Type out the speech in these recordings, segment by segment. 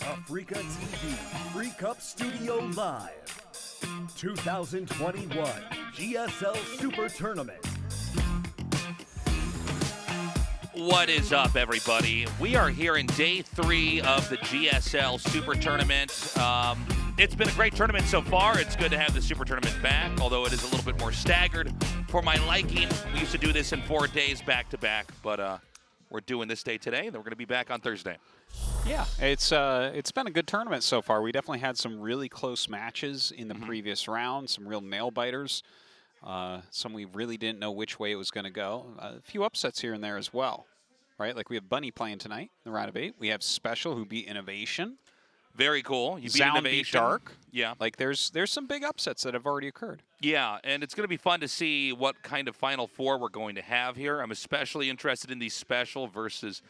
Africa TV Free Cup Studio Live 2021 GSL Super Tournament. What is up, everybody? We are here in day 3 of the GSL Super Tournament. It's been a great tournament so far. It's good to have the Super Tournament back, although it is a little bit more staggered for my liking. We used to do this in 4 days back-to-back, but we're doing this day today, and then we're going to be back on Thursday. Yeah, it's been a good tournament so far. We definitely had some really close matches in the previous round, some real nail-biters. Some we really didn't know which way it was going to go. A few upsets here and there as well, right? Like we have Bunny playing tonight in the round of 8. We have Special, who beat Innovation. Very cool. You beat Zoun Innovation. beat Dark. Yeah. Like there's some big upsets that have already occurred. Yeah, and it's going to be fun to see what kind of Final Four we're going to have here. I'm especially interested in the Special versus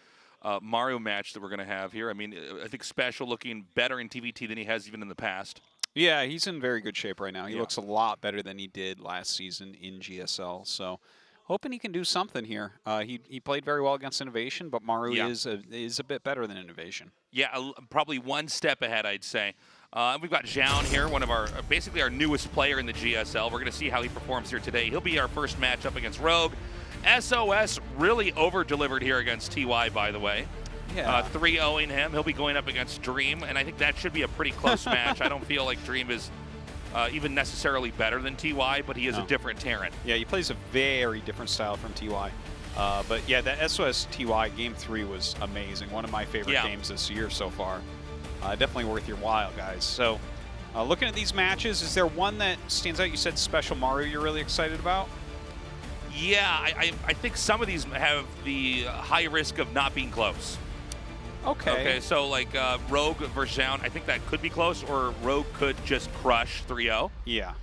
Maru match that we're going to have here. I mean, I think Special looking better in TVT than he has even in the past. Yeah, he's in very good shape right now. He looks a lot better than he did last season in GSL. So, hoping he can do something here. He played very well against Innovation, but Maru is a bit better than Innovation. Yeah, probably one step ahead, I'd say. We've got Zoun here, one of our basically our newest player in the GSL. We're going to see how he performs here today. He'll be our first matchup against Rogue. SOS really over-delivered here against TY, by the way. Yeah. 3-0ing him. He'll be going up against Dream, and I think that should be a pretty close match. I don't feel like Dream is even necessarily better than TY, but he is a different Terran. Yeah, he plays a very different style from TY. But yeah, that SOS TY Game 3 was amazing. One of my favorite games this year so far. Definitely worth your while, guys. So, looking at these matches, is there one that stands out? You said Special Maru you're really excited about? Yeah, I think some of these have the high risk of not being close. Okay, so like Rogue versus Zoun, I think that could be close, or Rogue could just crush 3-0. Yeah.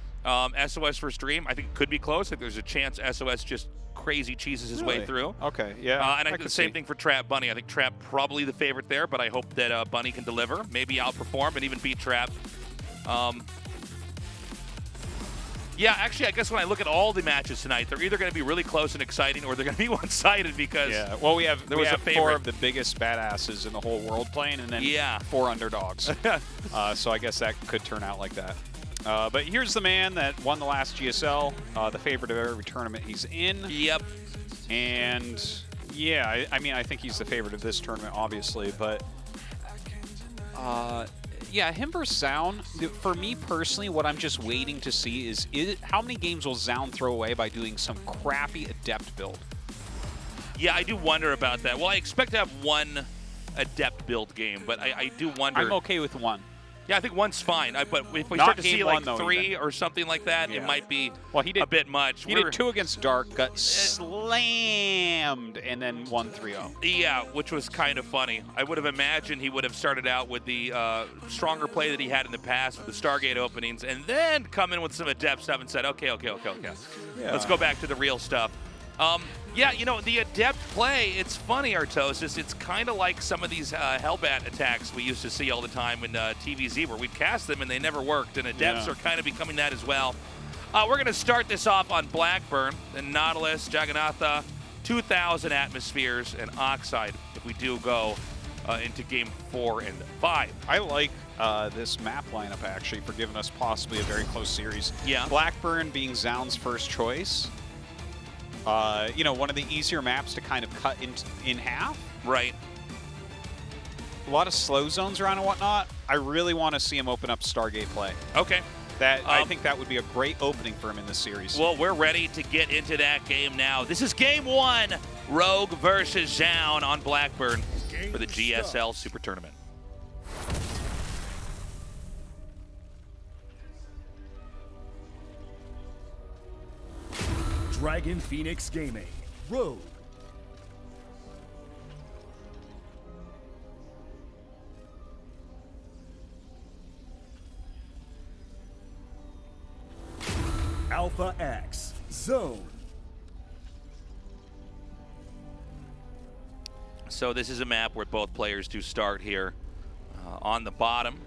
SOS versus Dream, I think it could be close. I think there's a chance SOS just crazy cheeses his way through. Okay, yeah. And I think the same thing for Trap Bunny. I think Trap probably the favorite there, but I hope that Bunny can deliver, maybe outperform, and even beat Trap. Yeah, actually, I guess when I look at all the matches tonight, they're either going to be really close and exciting, or they're going to be one-sided because well, we have 4 favorite. of the biggest badasses in the whole world playing, and then 4 underdogs. So I guess that could turn out like that. But here's the man that won the last GSL, the favorite of every tournament he's in. Yep. And yeah, I mean, I think he's the favorite of this tournament, obviously, but yeah, him versus Zoun, for me personally, what I'm just waiting to see is how many games will Zoun throw away by doing some crappy Adept build? Yeah, I do wonder about that. Well, I expect to have one Adept build game, but I do wonder. I'm okay with one. Yeah, I think one's fine. But if we start to see like 3 or something like that, it might be a bit much. He did 2 against Dark, got slammed, and then won 3-0. Yeah, which was kind of funny. I would have imagined he would have started out with the stronger play that he had in the past with the Stargate openings, and then come in with some Adept stuff and said, okay. Let's go back to the real stuff. Yeah, you know, the Adept play, it's funny, Artosis. It's kind of like some of these Hellbat attacks we used to see all the time in TVZ, where we'd cast them and they never worked, and Adepts are kind of becoming that as well. We're going to start this off on Blackburn, then Nautilus, Jagannatha, 2,000 atmospheres, and Oxide if we do go into Game 4 and 5. I like this map lineup, actually, for giving us possibly a very close series. Yeah. Blackburn being Zoun's first choice. You know, one of the easier maps to kind of cut in half. Right. A lot of slow zones around and whatnot. I really want to see him open up Stargate play. Okay. I think that would be a great opening for him in this series. Well, we're ready to get into that game now. This is Game 1, Rogue versus Zoun on Blackburn for the GSL Super Tournament. Dragon Phoenix Gaming, Rogue. Alpha X, Zoun. So this is a map where both players do start here on the bottom.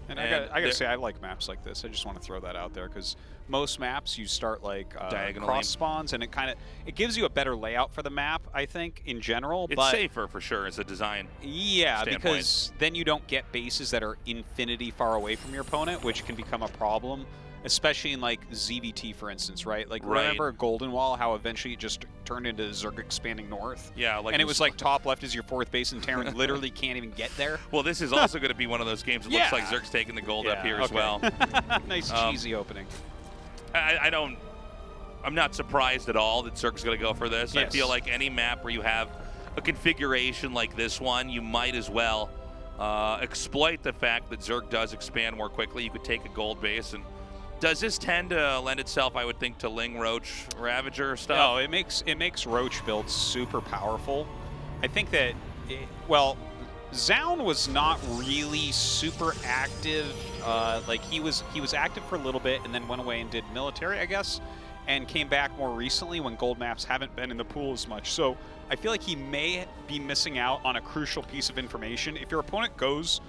And I gotta say, I like maps like this. I just want to throw that out there because most maps you start like cross spawns, and it gives you a better layout for the map. I think in general, it's safer for sure as a design. Yeah, standpoint. Because then you don't get bases that are infinity far away from your opponent, which can become a problem. Especially in like ZVT, for instance, right? Like remember Golden Wall, how eventually it just turned into Zerg expanding north? Yeah, like and it was like top left is your 4th base, and Terran literally can't even get there. Well, this is also going to be one of those games. It looks like Zerg's taking the gold up here as well. Nice cheesy opening. I'm not surprised at all that Zerg's going to go for this. Yes. I feel like any map where you have a configuration like this one, you might as well exploit the fact that Zerg does expand more quickly. You could take a gold base and. Does this tend to lend itself, I would think, to Ling, Roach, Ravager stuff? No, it makes Roach builds super powerful. I think that, Zoun was not really super active. Like he was active for a little bit and then went away and did military, I guess, and came back more recently when gold maps haven't been in the pool as much. So I feel like he may be missing out on a crucial piece of information. If your opponent goes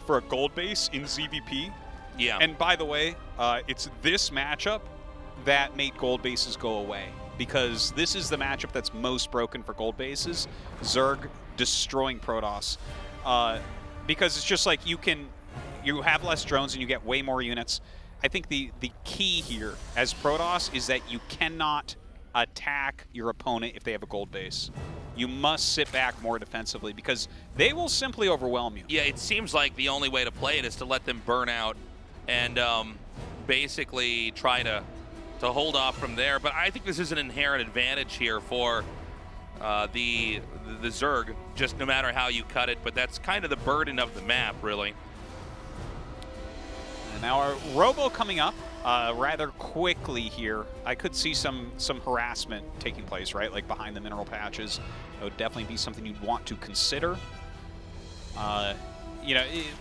for a gold base in ZVP. Yeah. And by the way, it's this matchup that made gold bases go away, because this is the matchup that's most broken for gold bases. Zerg destroying Protoss, because it's just like you have less drones and you get way more units. I think the key here as Protoss is that you cannot attack your opponent if they have a gold base. You must sit back more defensively because they will simply overwhelm you. Yeah, it seems like the only way to play it is to let them burn out and basically try to hold off from there. But I think this is an inherent advantage here for the Zerg, just no matter how you cut it. But that's kind of the burden of the map, really. And now our Robo coming up rather quickly here. I could see some harassment taking place, right? Like behind the mineral patches. That would definitely be something you'd want to consider.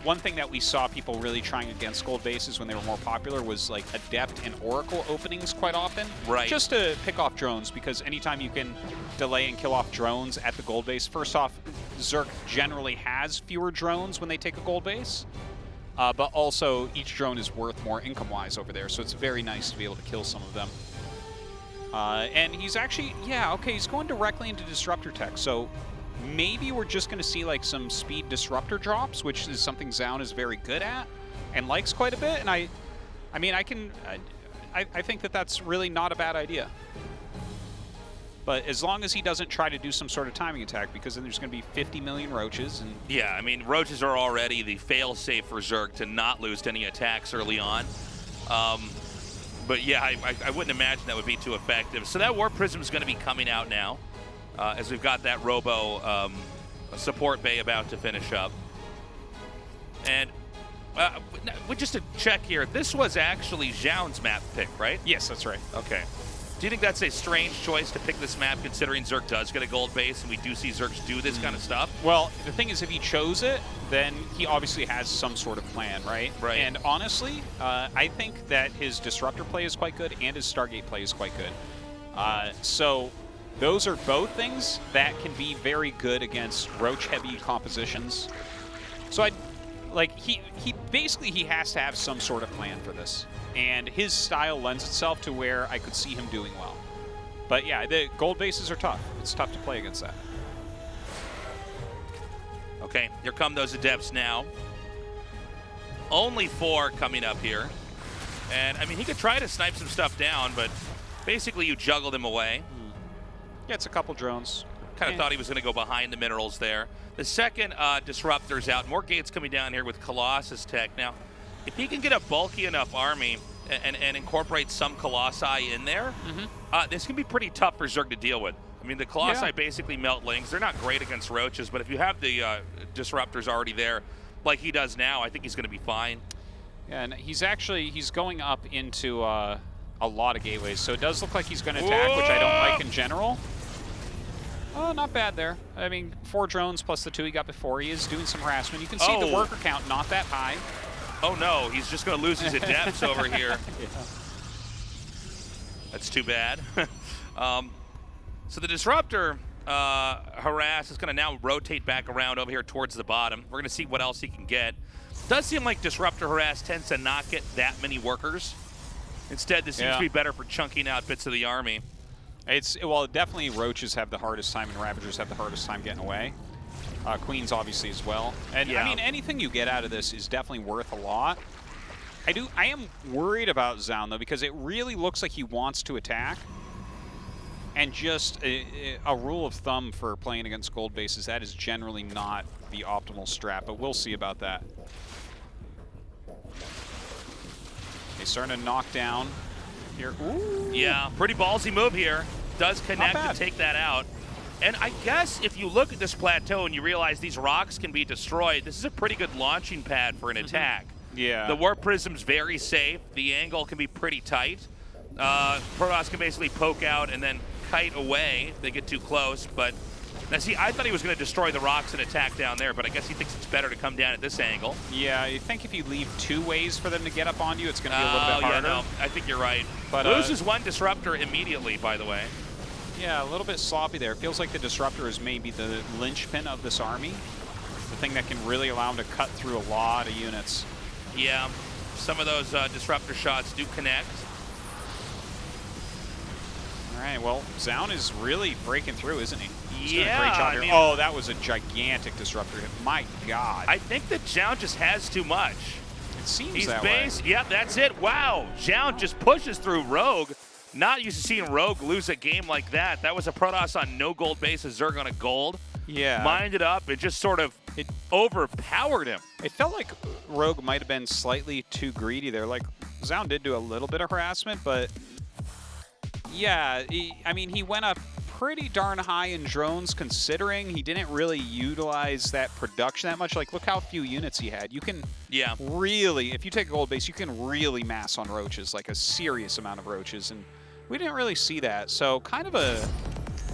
One thing that we saw people really trying against gold bases when they were more popular was like Adept and Oracle openings quite often. Right. Just to pick off drones, because anytime you can delay and kill off drones at the gold base, first off, Zerg generally has fewer drones when they take a gold base. But also, each drone is worth more income-wise over there, so it's very nice to be able to kill some of them. And he's actually, he's going directly into Disruptor Tech, so maybe we're just going to see like some speed disruptor drops, which is something Zoun is very good at and likes quite a bit. And I think that that's really not a bad idea. But as long as he doesn't try to do some sort of timing attack, because then there's going to be 50 million roaches. And yeah, I mean, roaches are already the fail-safe for Zerg to not lose to any attacks early on. But yeah, I wouldn't imagine that would be too effective. So that Warp Prism is going to be coming out now, as we've got that Robo support bay about to finish up. And just to check here, this was actually Zoun's map pick, right? Yes, that's right. Okay. Do you think that's a strange choice to pick this map, considering Zerg does get a gold base, and we do see Zergs do this kind of stuff? Well, the thing is, if he chose it, then he obviously has some sort of plan, right? Right. And honestly, I think that his Disruptor play is quite good, and his Stargate play is quite good. So those are both things that can be very good against roach-heavy compositions. So he basically has to have some sort of plan for this. And his style lends itself to where I could see him doing well. But yeah, the gold bases are tough. It's tough to play against that. Okay, here come those Adepts now. Only 4 coming up here. And, I mean, he could try to snipe some stuff down, but basically you juggled him away. Yeah, it's a couple drones. Kind of thought he was going to go behind the minerals there. The second Disruptor's out. More gates coming down here with Colossus Tech. Now, if he can get a bulky enough army and incorporate some Colossi in there, this can be pretty tough for Zerg to deal with. I mean, the Colossi basically melt Lings. They're not great against roaches, but if you have the Disruptors already there, like he does now, I think he's going to be fine. Yeah, and he's going up into a lot of gateways, so it does look like he's going to attack, which I don't like in general. Oh, not bad there. I mean, 4 drones plus the 2 he got before. He is doing some harassment. You can see the worker count not that high. Oh no, he's just going to lose his Adepts over here. Yeah. That's too bad. So the Disruptor harass is going to now rotate back around over here towards the bottom. We're going to see what else he can get. Does seem like Disruptor Harass tends to not get that many workers. Instead, this seems to be better for chunking out bits of the army. Well, definitely Roaches have the hardest time and Ravagers have the hardest time getting away. Queens obviously as well. And I mean, anything you get out of this is definitely worth a lot. I am worried about Zoun though, because it really looks like he wants to attack. And just a rule of thumb for playing against gold bases, that is generally not the optimal strat, but we'll see about that. He's starting to knock down here. Ooh. Yeah, pretty ballsy move here. Does connect to take that out. And I guess if you look at this plateau and you realize these rocks can be destroyed, this is a pretty good launching pad for an attack. Yeah. The Warp Prism's very safe. The angle can be pretty tight. Protoss can basically poke out and then kite away if they get too close. But now see, I thought he was going to destroy the rocks and attack down there, but I guess he thinks it's better to come down at this angle. Yeah, I think if you leave 2 ways for them to get up on you, it's going to be a little bit harder. Yeah, no, I think you're right. But loses 1 Disruptor immediately, by the way. Yeah, a little bit sloppy there. It feels like the Disruptor is maybe the linchpin of this army. The thing that can really allow him to cut through a lot of units. Yeah, some of those Disruptor shots do connect. All right, well, Zoun is really breaking through, isn't he? He's doing Yeah, a great job here. I mean, oh, that was a gigantic Disruptor hit. My God. I think that Zoun just has too much. It seems He's that base. way. Yep, that's it. Wow, Zoun just pushes through Rogue. Not used to seeing Rogue lose a game like that. That was a Protoss on no gold base, a Zerg on a gold. Yeah. Minded up, it just sort of overpowered him. It felt like Rogue might have been slightly too greedy there. Like, Zoun did do a little bit of harassment, but yeah, I mean, he went up pretty darn high in drones considering he didn't really utilize that production that much. Like, look how few units he had. You can really, if you take a gold base, you can really mass on Roaches, like a serious amount of Roaches, and we didn't really see that. So kind of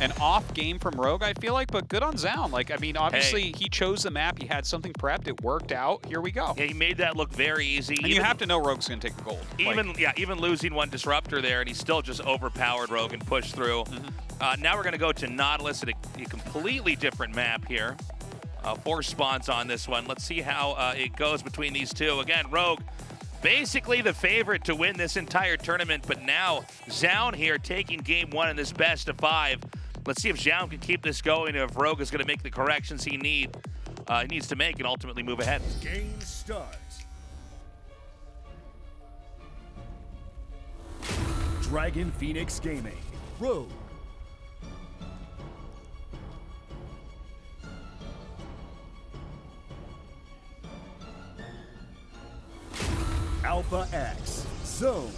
an off game from Rogue, I feel like, but good on Zoun. Like, I mean, obviously he chose the map. He had something prepped. It worked out. Here we go. Yeah, he made that look very easy. And you have to know Rogue's going to take the gold. Even losing 1 Disruptor there, and he still just overpowered Rogue and pushed through. Now we're going to go to Nautilus at a completely different map here. 4 spawns on this one. Let's see how it goes between these two. Again, Rogue, basically the favorite to win this entire tournament, but now Zoun here taking game 1 in this best of 5. Let's see if Zoun can keep this going, or if Rogue is going to make the corrections he needs to make and ultimately move ahead. Game starts. Dragon Phoenix Gaming, Rogue. Alpha X, Zoun.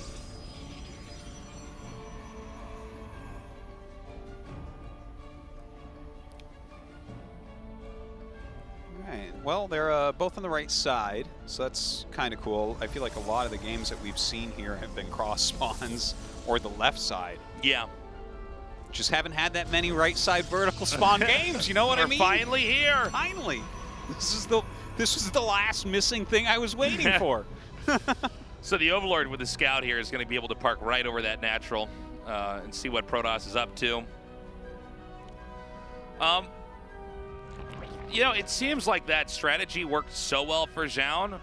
Well, they're both on the right side, so that's kind of cool. I feel like a lot of the games that we've seen here have been cross spawns or the left side. Yeah. Just haven't had that many right side vertical spawn games, you know what I mean? We're finally here. Finally. This was the last missing thing I was waiting for. So the Overlord with the Scout here is going to be able to park right over that natural and see what Protoss is up to. You know, it seems like that strategy worked so well for Zoun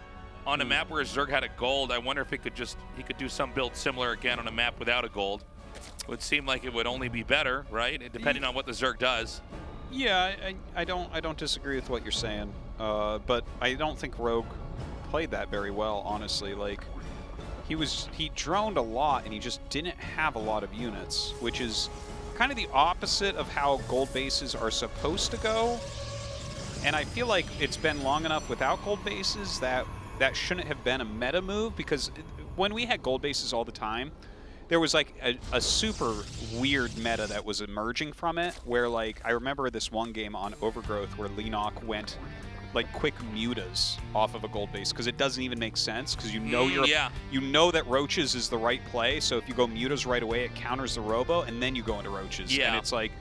on a map where Zerg had a gold. I wonder if he could do some build similar again on a map without a gold. It would seem like it would only be better, right? Depending on what the Zerg does. Yeah, I don't disagree with what you're saying, but I don't think Rogue played that very well, honestly. Like, he droned a lot and he just didn't have a lot of units, which is kind of the opposite of how gold bases are supposed to go. And I feel like it's been long enough without gold bases that shouldn't have been a meta move, because when we had gold bases all the time, there was like a super weird meta that was emerging from it, where like I remember this one game on Overgrowth where Lenok went like quick mutas off of a gold base because it doesn't even make sense, because you know you know that Roaches is the right play, so if you go mutas right away it counters the robo and then you go into Roaches. And it's like,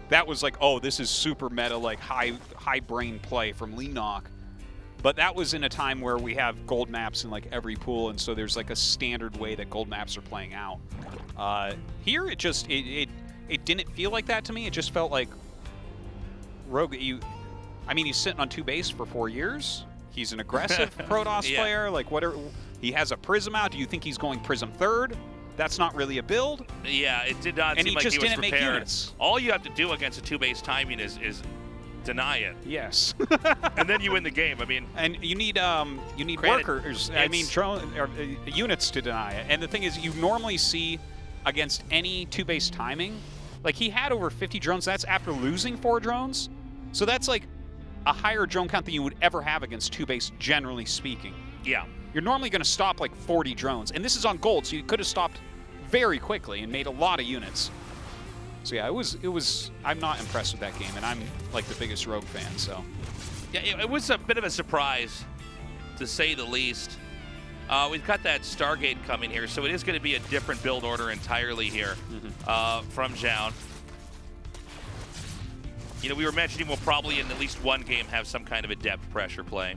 that was like, oh, this is super meta, like high brain play from Lenok. But that was in a time where we have gold maps in like every pool, and so there's like a standard way that gold maps are playing out. Here it just it didn't feel like that to me. It just felt like Rogue, I mean, he's sitting on 2 base for 4 years. he's an aggressive Protoss Yeah. player? Like, he has a Prism out. Do you think he's going Prism third? That's not really a build. Yeah, it did not And seem he like just he was didn't make prepared. units. All you have to do against a 2-base timing is deny it, Yes. and then you win the game. I mean, And you need Granted, workers. I mean, units to deny it. And the thing is, you normally see against any 2-base timing, like he had over 50 drones. That's after losing 4 drones. So that's like a higher drone count than you would ever have against 2-base, generally speaking. yeah. You're normally going to stop like 40 drones, and this is on gold, so you could have stopped very quickly and made a lot of units. So yeah, it was. I'm not impressed with that game, and I'm like the biggest Rogue fan. So Yeah, it was a bit of a surprise, to say the least. We've got that Stargate coming here, so it is going to be a different build order entirely here from Zoun. You know, we were mentioning we'll probably in at least one game have some kind of a depth pressure play.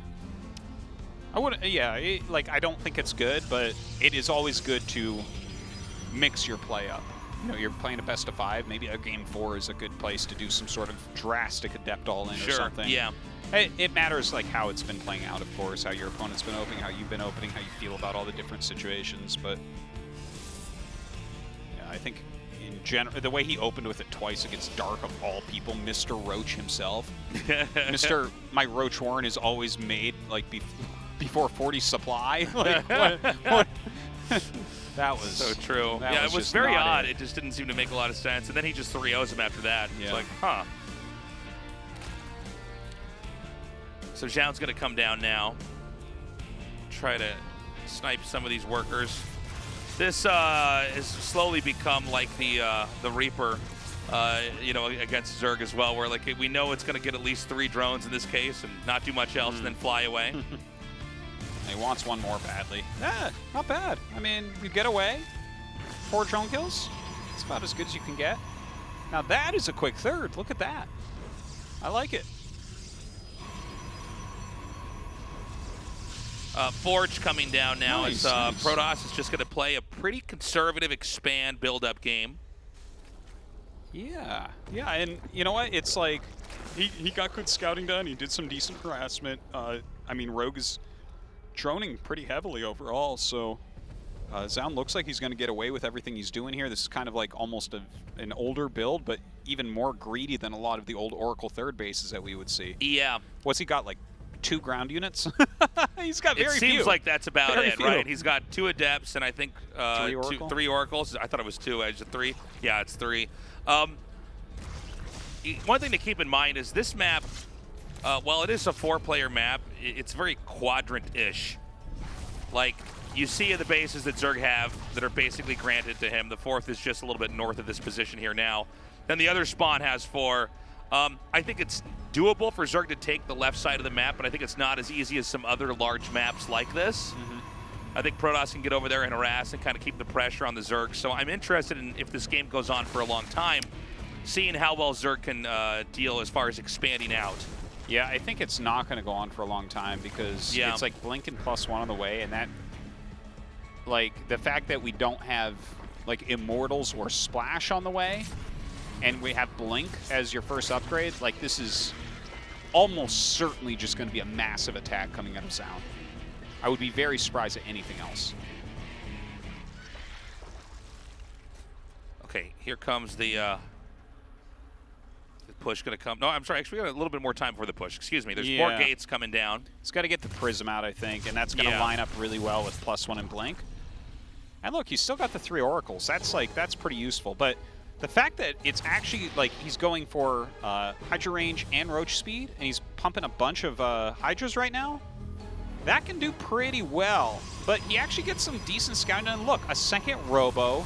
I would, yeah. I don't think it's good, but it is always good to mix your play up. You know, you're playing a best of 5. Maybe a game 4 is a good place to do some sort of drastic adept all-in or something. Yeah. It matters like how it's been playing out, of course, how your opponent's been opening, how you've been opening, how you feel about all the different situations. But yeah, I think in general, the way he opened with it twice against Dark of all people, Mr. Roach himself. My Roach Warren is always made like before 40 supply. Like what? That was so true. Yeah, it was very odd. It just didn't seem to make a lot of sense. And then he just 3-0s him after that. Yeah. It's like, huh. So Zoun's going to come down now. Try to snipe some of these workers. This has slowly become like the Reaper, you know, against Zerg as well, where like we know it's going to get at least 3 drones in this case and not do much else and then fly away. He wants one more badly. Yeah, not bad. I mean, you get away. 4 drone kills. It's about as good as you can get. Now that is a quick third. Look at that. I like it. Forge coming down now. Nice, as nice. Protoss is just going to play a pretty conservative expand build-up game. Yeah, yeah, and you know what? It's like he got good scouting done. He did some decent harassment. I mean, Rogue is droning pretty heavily overall, so Zoun looks like he's going to get away with everything he's doing here. This is kind of like almost an older build, but even more greedy than a lot of the old Oracle third bases that we would see. Yeah. What's he got, like 2 ground units? He's got very few. It seems like that's about Very it, few. right? He's got 2 Adepts and I think 3 Oracles. I thought it was 2. Is it 3? Yeah, it's 3. One thing to keep in mind is this map, while it is a 4-player map, it's very quadrant-ish. Like, you see the bases that Zerg have that are basically granted to him. The 4th is just a little bit north of this position here now. Then the other spawn has 4. I think it's doable for Zerg to take the left side of the map, but I think it's not as easy as some other large maps like this. I think Protoss can get over there and harass and kind of keep the pressure on the Zerg. So I'm interested in, if this game goes on for a long time, seeing how well Zerg can deal as far as expanding out. Yeah, I think it's not going to go on for a long time because it's like Blink and +1 on the way, and that, like, the fact that we don't have like Immortals or Splash on the way, and we have Blink as your first upgrade, like this is almost certainly just going to be a massive attack coming out of Zoun. I would be very surprised at anything else. Okay, here comes the push going to come. No, I'm sorry. Actually, we got a little bit more time before the push. Excuse me. There's more gates coming down. He's got to get the Prism out, I think, and that's going to line up really well with +1 and Blink. And look, he's still got the 3 Oracles. That's pretty useful. But the fact that it's actually like he's going for Hydra range and Roach speed, and he's pumping a bunch of Hydras right now, that can do pretty well. But he actually gets some decent scouting. And look, a 2nd Robo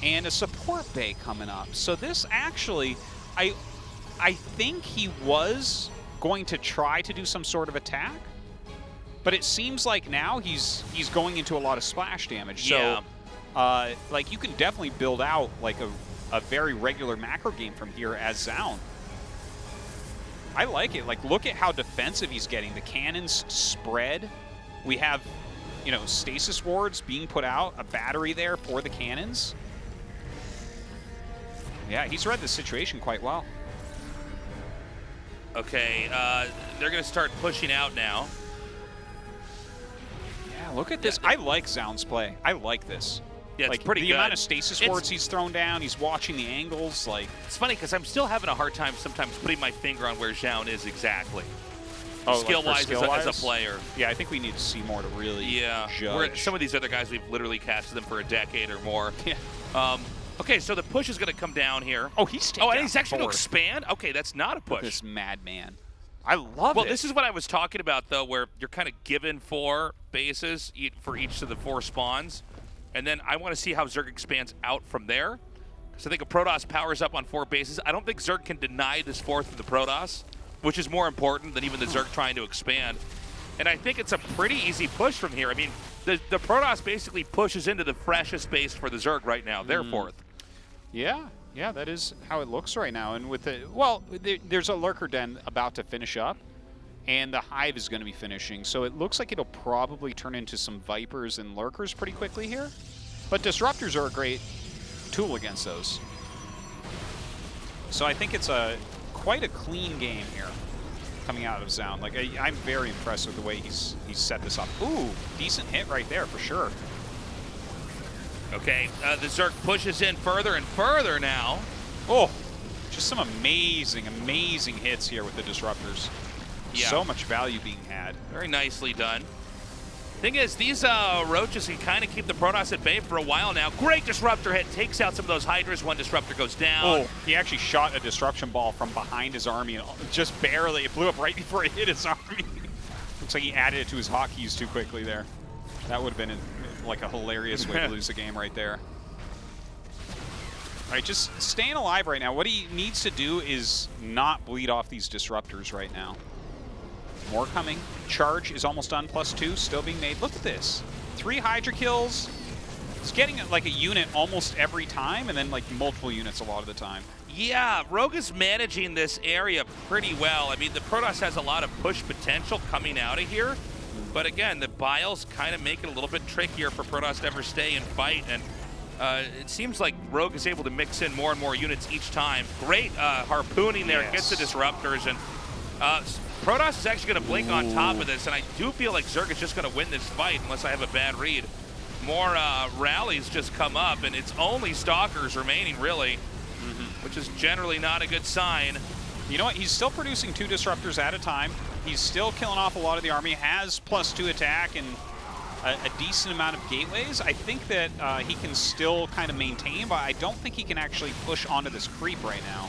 and a support bay coming up. So this actually, I think he was going to try to do some sort of attack, but it seems like now he's going into a lot of splash damage. Yeah. So, like, you can definitely build out like a very regular macro game from here as Zoun. I like it. Like, look at how defensive he's getting. The cannons spread. We have, you know, stasis wards being put out, a battery there for the cannons. Yeah, he's read the situation quite well. Okay, they're going to start pushing out now. Look at this. I like Zoun's play. I like this. Yeah, it's like, pretty the good. amount of stasis wards he's thrown down, he's watching the angles. Like, it's funny because I'm still having a hard time sometimes putting my finger on where Zoun is exactly. oh, Skill-wise like as a player. Yeah, I think we need to see more to really judge. Some of these other guys, we've literally casted them for a decade or more. Yeah. Okay, so the push is going to come down here. Oh, he's taking and he's actually going to expand? Okay, that's not a push. This madman. I love it. Well, this is what I was talking about, though, where you're kind of given 4 bases for each of the 4 spawns. And then I want to see how Zerg expands out from there. Because I think if Protoss powers up on 4 bases, I don't think Zerg can deny this 4th of the Protoss, which is more important than even the Zerg trying to expand. And I think it's a pretty easy push from here. I mean, the Protoss basically pushes into the freshest base for the Zerg right now, their 4th. Yeah, that is how it looks right now. And with the, well, there's a Lurker Den about to finish up, and the Hive is going to be finishing. So it looks like it'll probably turn into some Vipers and Lurkers pretty quickly here. But Disruptors are a great tool against those. So I think it's quite a clean game here coming out of Zoun. Like, I'm very impressed with the way he's set this up. Ooh, decent hit right there for sure. Okay, the Zerg pushes in further and further now. Oh, just some amazing, amazing hits here with the Disruptors. Yeah. So much value being had. Very nicely done. Thing is, these Roaches can kind of keep the Protoss at bay for a while now. Great Disruptor hit, takes out some of those Hydras. One Disruptor goes down. Oh, he actually shot a Disruption Ball from behind his army, and just barely. It blew up right before it hit his army. Looks like he added it to his hotkeys too quickly there. That would have been like a hilarious way to lose a game right there. All right, just staying alive right now. What he needs to do is not bleed off these Disruptors right now. More coming. Charge is almost done, +2, still being made. Look at this. 3 Hydra kills. He's getting like a unit almost every time, and then like multiple units a lot of the time. Yeah, Rogue is managing this area pretty well. I mean, the Protoss has a lot of push potential coming out of here. But again, the Biles kind of make it a little bit trickier for Protoss to ever stay and fight. And it seems like Rogue is able to mix in more and more units each time. Great harpooning there, gets the Disruptors. And Protoss is actually going to blink on top of this. And I do feel like Zerg is just going to win this fight unless I have a bad read. More rallies just come up, and it's only Stalkers remaining, really, which is generally not a good sign. You know what? He's still producing 2 Disruptors at a time. He's still killing off a lot of the army, has +2 attack and a decent amount of gateways. I think that he can still kind of maintain, but I don't think he can actually push onto this creep right now.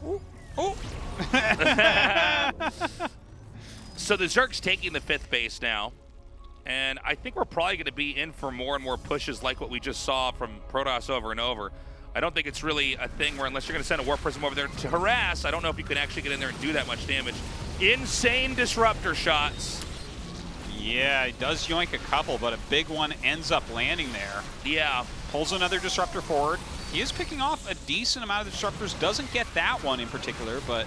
Ooh. Oh! So the Zerg's taking the 5th base now, and I think we're probably going to be in for more and more pushes like what we just saw from Protoss over and over. I don't think it's really a thing where unless you're going to send a Warp Prism over there to harass, I don't know if you can actually get in there and do that much damage. Insane Disruptor shots. Yeah, he does yoink a couple, but a big one ends up landing there. Yeah. Pulls another Disruptor forward. He is picking off a decent amount of Disruptors. Doesn't get that one in particular, but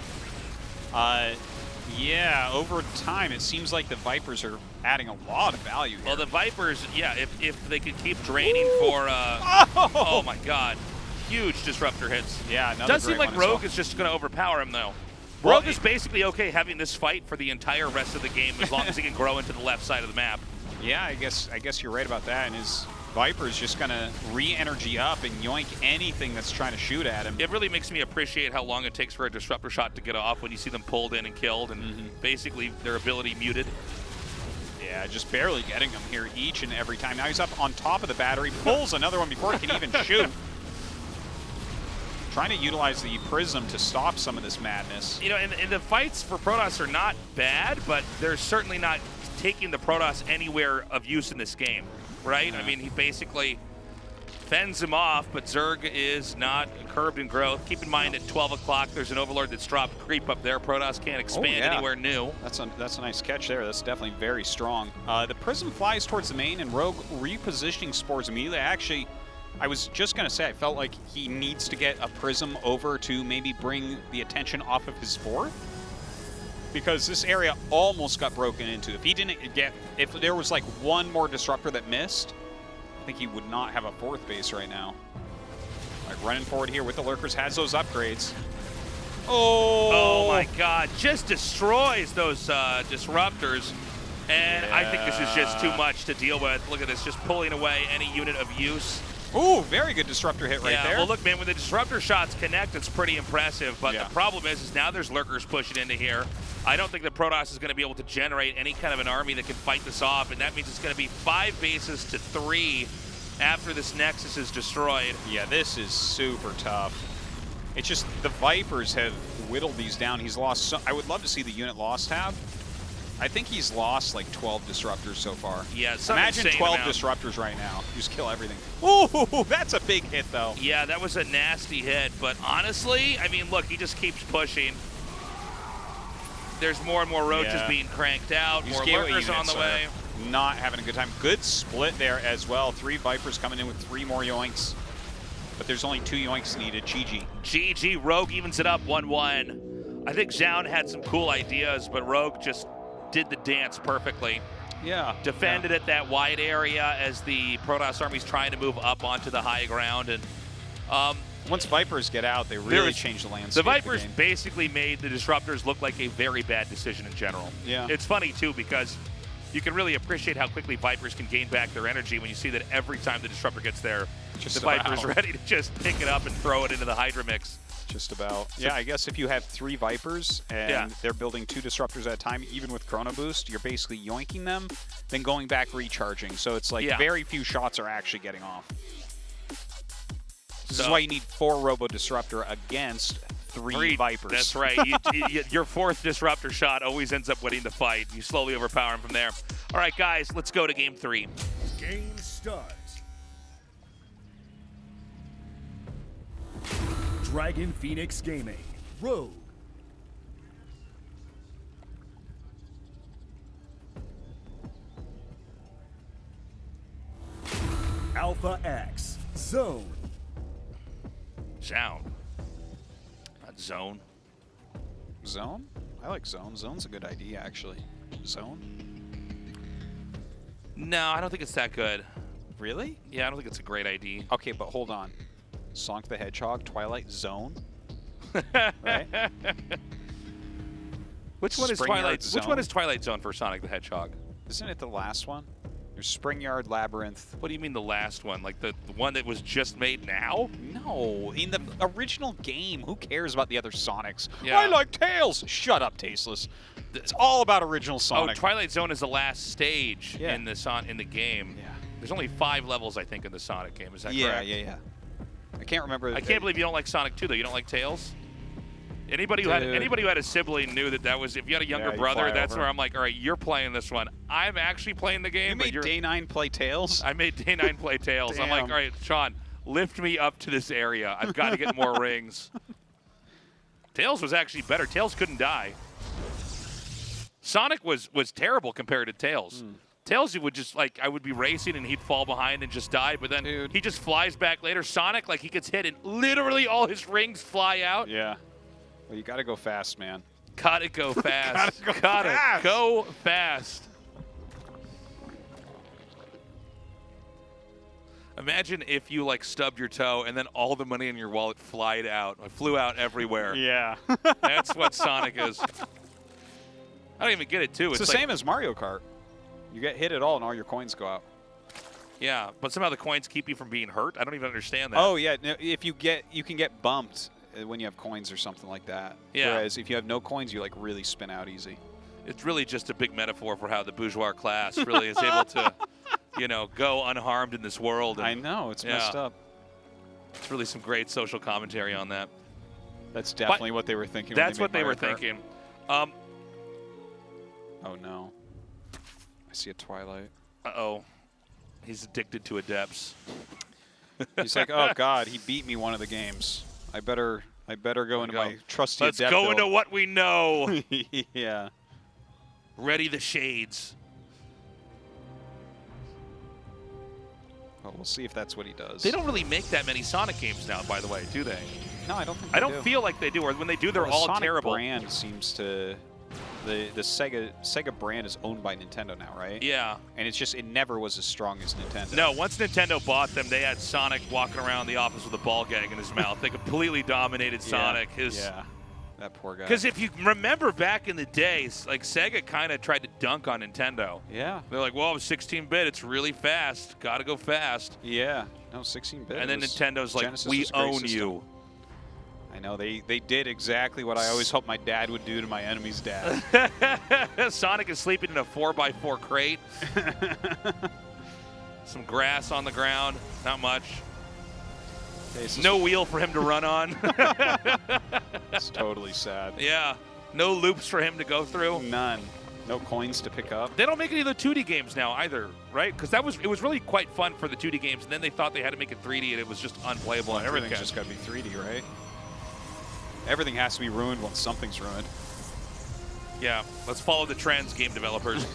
yeah, over time it seems like the Vipers are adding a lot of value here. Well, the Vipers, yeah, if they could keep draining for, oh my God. Huge Disruptor hits. Yeah, another Does seem like Rogue is just going to overpower him, though. Well, Rogue is basically okay having this fight for the entire rest of the game as long as he can grow into the left side of the map. Yeah, I guess you're right about that. And his Viper is just going to re-energy up and yoink anything that's trying to shoot at him. It really makes me appreciate how long it takes for a Disruptor shot to get off when you see them pulled in and killed and basically their ability muted. Yeah, just barely getting him here each and every time. Now he's up on top of the battery, pulls another one before he can even shoot. Trying to utilize the Prism to stop some of this madness. You know, and the fights for Protoss are not bad, but they're certainly not taking the Protoss anywhere of use in this game, right? Yeah. I mean, he basically fends him off, but Zerg is not curbed in growth. Keep in mind at 12 o'clock, there's an Overlord that's dropped creep up there. Protoss can't expand anywhere new. That's a nice catch there. That's definitely very strong. The Prism flies towards the main, and Rogue repositioning Spores immediately. Actually, I was just going to say, I felt like he needs to get a Prism over to maybe bring the attention off of his 4th. Because this area almost got broken into. If he didn't get, if there was like one more Disruptor that missed, I think he would not have a 4th base right now. All right, running forward here with the Lurkers, has those upgrades. Oh my God, just destroys those disruptors. And I think this is just too much to deal with. Look at this, just pulling away any unit of use. Ooh, very good disruptor hit right there. Well, look, man, when the disruptor shots connect, it's pretty impressive. But Yeah. the problem is now there's lurkers pushing into here. I don't think the Protoss is going to be able to generate any kind of an army that can fight this off. And that means it's going to be 5 bases to 3 after this Nexus is destroyed. Yeah, this is super tough. It's just the Vipers have whittled these down. He's lost so, I would love to see the unit loss tab. I think he's lost like 12 disruptors so far. Yeah, some imagine insane 12 amount. disruptors right now. You just kill everything. Ooh, that's a big hit though. Yeah, that was a nasty hit. But honestly, I mean, look, he just keeps pushing. There's more and more roaches being cranked out, more lurkers on the way. Not having a good time. Good split there as well. 3 Vipers coming in with 3 more yoinks. But there's only 2 yoinks needed. GG. GG. Rogue evens it up 1-1. I think Zoun had some cool ideas, but Rogue just did the dance perfectly. Yeah. Defended at that wide area as the Protoss army's trying to move up onto the high ground. And once Vipers get out, they really change the landscape. The Vipers game. basically made the Disruptors look like a very bad decision in general. Yeah. It's funny, too, because you can really appreciate how quickly Vipers can gain back their energy when you see that every time the Disruptor gets there, the Viper's ready to just pick it up and throw it into the Hydra mix. Just about. Yeah, I guess if you have 3 Vipers and they're building 2 Disruptors at a time, even with Chrono Boost, you're basically yoinking them, then going back recharging. So it's like very few shots are actually getting off. This is why you need 4 Robo Disruptor against 3 Vipers. That's right. Your 4th Disruptor shot always ends up winning the fight. You slowly overpower him from there. All right, guys, let's go to game 3. Game starts. Dragon Phoenix Gaming. Rogue. Alpha X. Zoun. Zoun. Not Zoun. Zoun? I like Zoun. Zoun's a good idea, actually. Zoun? No, I don't think it's that good. Really? Yeah, I don't think it's a great ID. Okay, but hold on. Sonic the Hedgehog, Twilight, Zoun? Right? Which one is Twilight? Which one is Twilight Zone for Sonic the Hedgehog? Isn't it the last one? There's Spring Yard, Labyrinth. What do you mean the last one? Like the one that was just made now? No, in the original game. Who cares about the other Sonics? Yeah. I like Tails. Shut up, Tasteless. It's all about original Sonic. Oh, Twilight Zone is the last stage in the game. Yeah. There's only 5 levels, I think, in the Sonic game. Is that correct? Yeah. I can't remember. I can't believe you don't like Sonic 2, though. You don't like Tails? Anybody who had a sibling knew that was, if you had a younger brother, that's where I'm like, all right, you're playing this one. I'm actually playing the game. You made Day 9 play Tails? I made Day 9 play Tails. I'm like, all right, Sean, lift me up to this area. I've got to get more rings. Tails was actually better. Tails couldn't die. Sonic was terrible compared to Tails. Tails, you would just, like, I would be racing and he'd fall behind and just die, but then he just flies back later. Sonic, like, he gets hit and literally all his rings fly out. Yeah. Well, you got to go fast, man. Gotta go fast. Gotta go fast. Imagine if you, like, stubbed your toe and then all the money in your wallet flew out everywhere. Yeah. That's what Sonic is. I don't even get it, too. It's the same as Mario Kart. You get hit at all and all your coins go out. Yeah, but somehow the coins keep you from being hurt? I don't even understand that. Oh, yeah. No, if you can get bumped when you have coins or something like that. Yeah. Whereas if you have no coins, you, like, really spin out easy. It's really just a big metaphor for how the bourgeois class really is able to, you know, go unharmed in this world. And, I know. It's messed up. It's really some great social commentary on that. That's definitely what they were thinking. That's what they were thinking. Oh, no. I see a Twilight. Uh-oh. He's addicted to Adepts. He's like, oh, God, he beat me one of the games. I better go into my trusty Let's Adept go build. into what we know. Yeah. Ready the shades. Well, we'll see if that's what he does. They don't really make that many Sonic games now, by the way, do they? No, I don't think I don't feel like they do. Or when they do, they're all Sonic terrible. Brand seems to... The Sega brand is owned by Nintendo now, right? Yeah. And it's just, it never was as strong as Nintendo. No, once Nintendo bought them, they had Sonic walking around the office with a ball gag in his mouth. They completely dominated Sonic. Yeah. That poor guy. Because if you remember back in the days, like Sega kind of tried to dunk on Nintendo. Yeah. They're like, well, 16-bit, it's really fast. Got to go fast. Yeah. No, 16-bit. And then Nintendo's like, Genesis we was a great own system. you. I know. They did exactly what I always hoped my dad would do to my enemy's dad. Sonic is sleeping in a 4x4 crate. Some grass on the ground. Not much. No wheel for him to run on. It's totally sad. Yeah. No loops for him to go through. None. No coins to pick up. They don't make any of the 2D games now either, right? Because it was really quite fun for the 2D games, and then they thought they had to make it 3D, and it was just unplayable. Well, everything's just got to be 3D, right? Everything has to be ruined once something's ruined. Yeah, let's follow the trends, game developers.